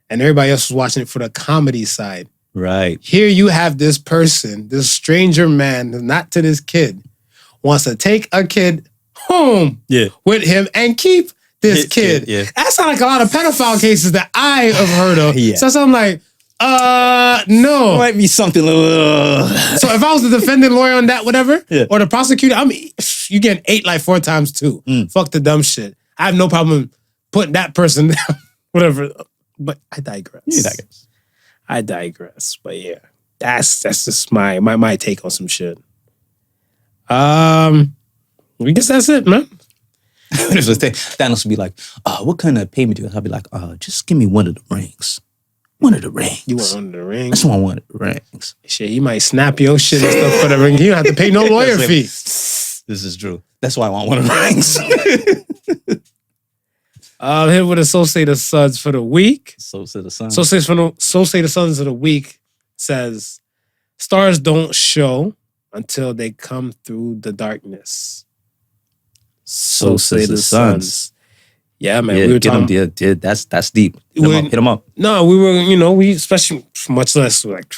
And everybody else was watching it for the comedy side. Right. Here you have this person, this stranger man, not to this kid, wants to take a kid home with him and keep this kid. Yeah. That sounds like a lot of pedophile cases that I have heard of. Yeah. So I'm like, no. It might be something. So if I was the defendant lawyer on that, whatever, or the prosecutor, you getting 8 like 4 times 2. Fuck the dumb shit. I have no problem putting that person down, whatever. But I digress. I digress. But yeah, that's just my take on some shit. I guess that's it, man. Thanos would be like, what kind of payment do you have? I'll be like, just give me one of the rings. One of the rings. You want one of the rings? I just want one of the rings. Shit, he might snap your shit and stuff for the ring. You don't have to pay no lawyer fee. This is true. That's why I want one of the rings. I'll hit with Associated Sons for the week. Associated Sons. Associated Sons of the week says, stars don't show until they come through the darkness. Associated Sons. Yeah, man. We were talking. That's deep. Hit them up. No, we were, we especially much less like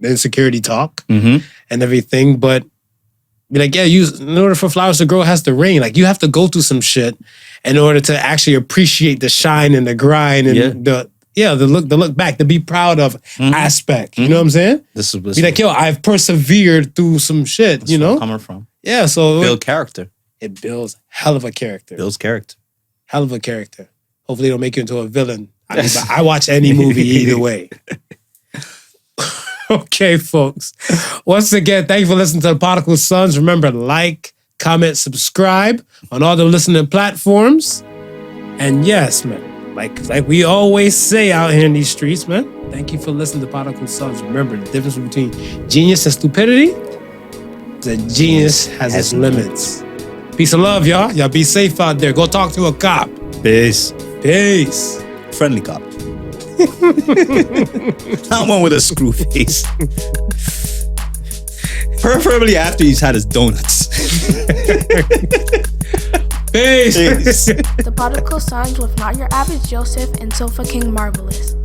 insecurity talk and everything, but be like, yeah, in order for flowers to grow, it has to rain. Like you have to go through some shit in order to actually appreciate the shine and the grind and the look back, to be proud of aspect. You know what I'm saying? Be like, yo, I've persevered through some shit. That's where I'm coming from. Yeah, so build character. It builds hell of a character. Hell of a character. Hopefully, it'll make you into a villain. I watch any movie either way. Okay, folks. Once again, thank you for listening to the Podical Sons. Remember, like, comment, subscribe on all the listening platforms. And yes, man, like we always say out here in these streets, man, thank you for listening to Podical Sons. Remember, the difference between genius and stupidity is that genius has its limits. Peace and love, y'all. Y'all be safe out there. Go talk to a cop. Peace. Friendly cop. Not one with a screw face. Preferably after he's had his donuts. Peace. Peace. The Podical signs with not your average Joseph and Sofa King Marvelous.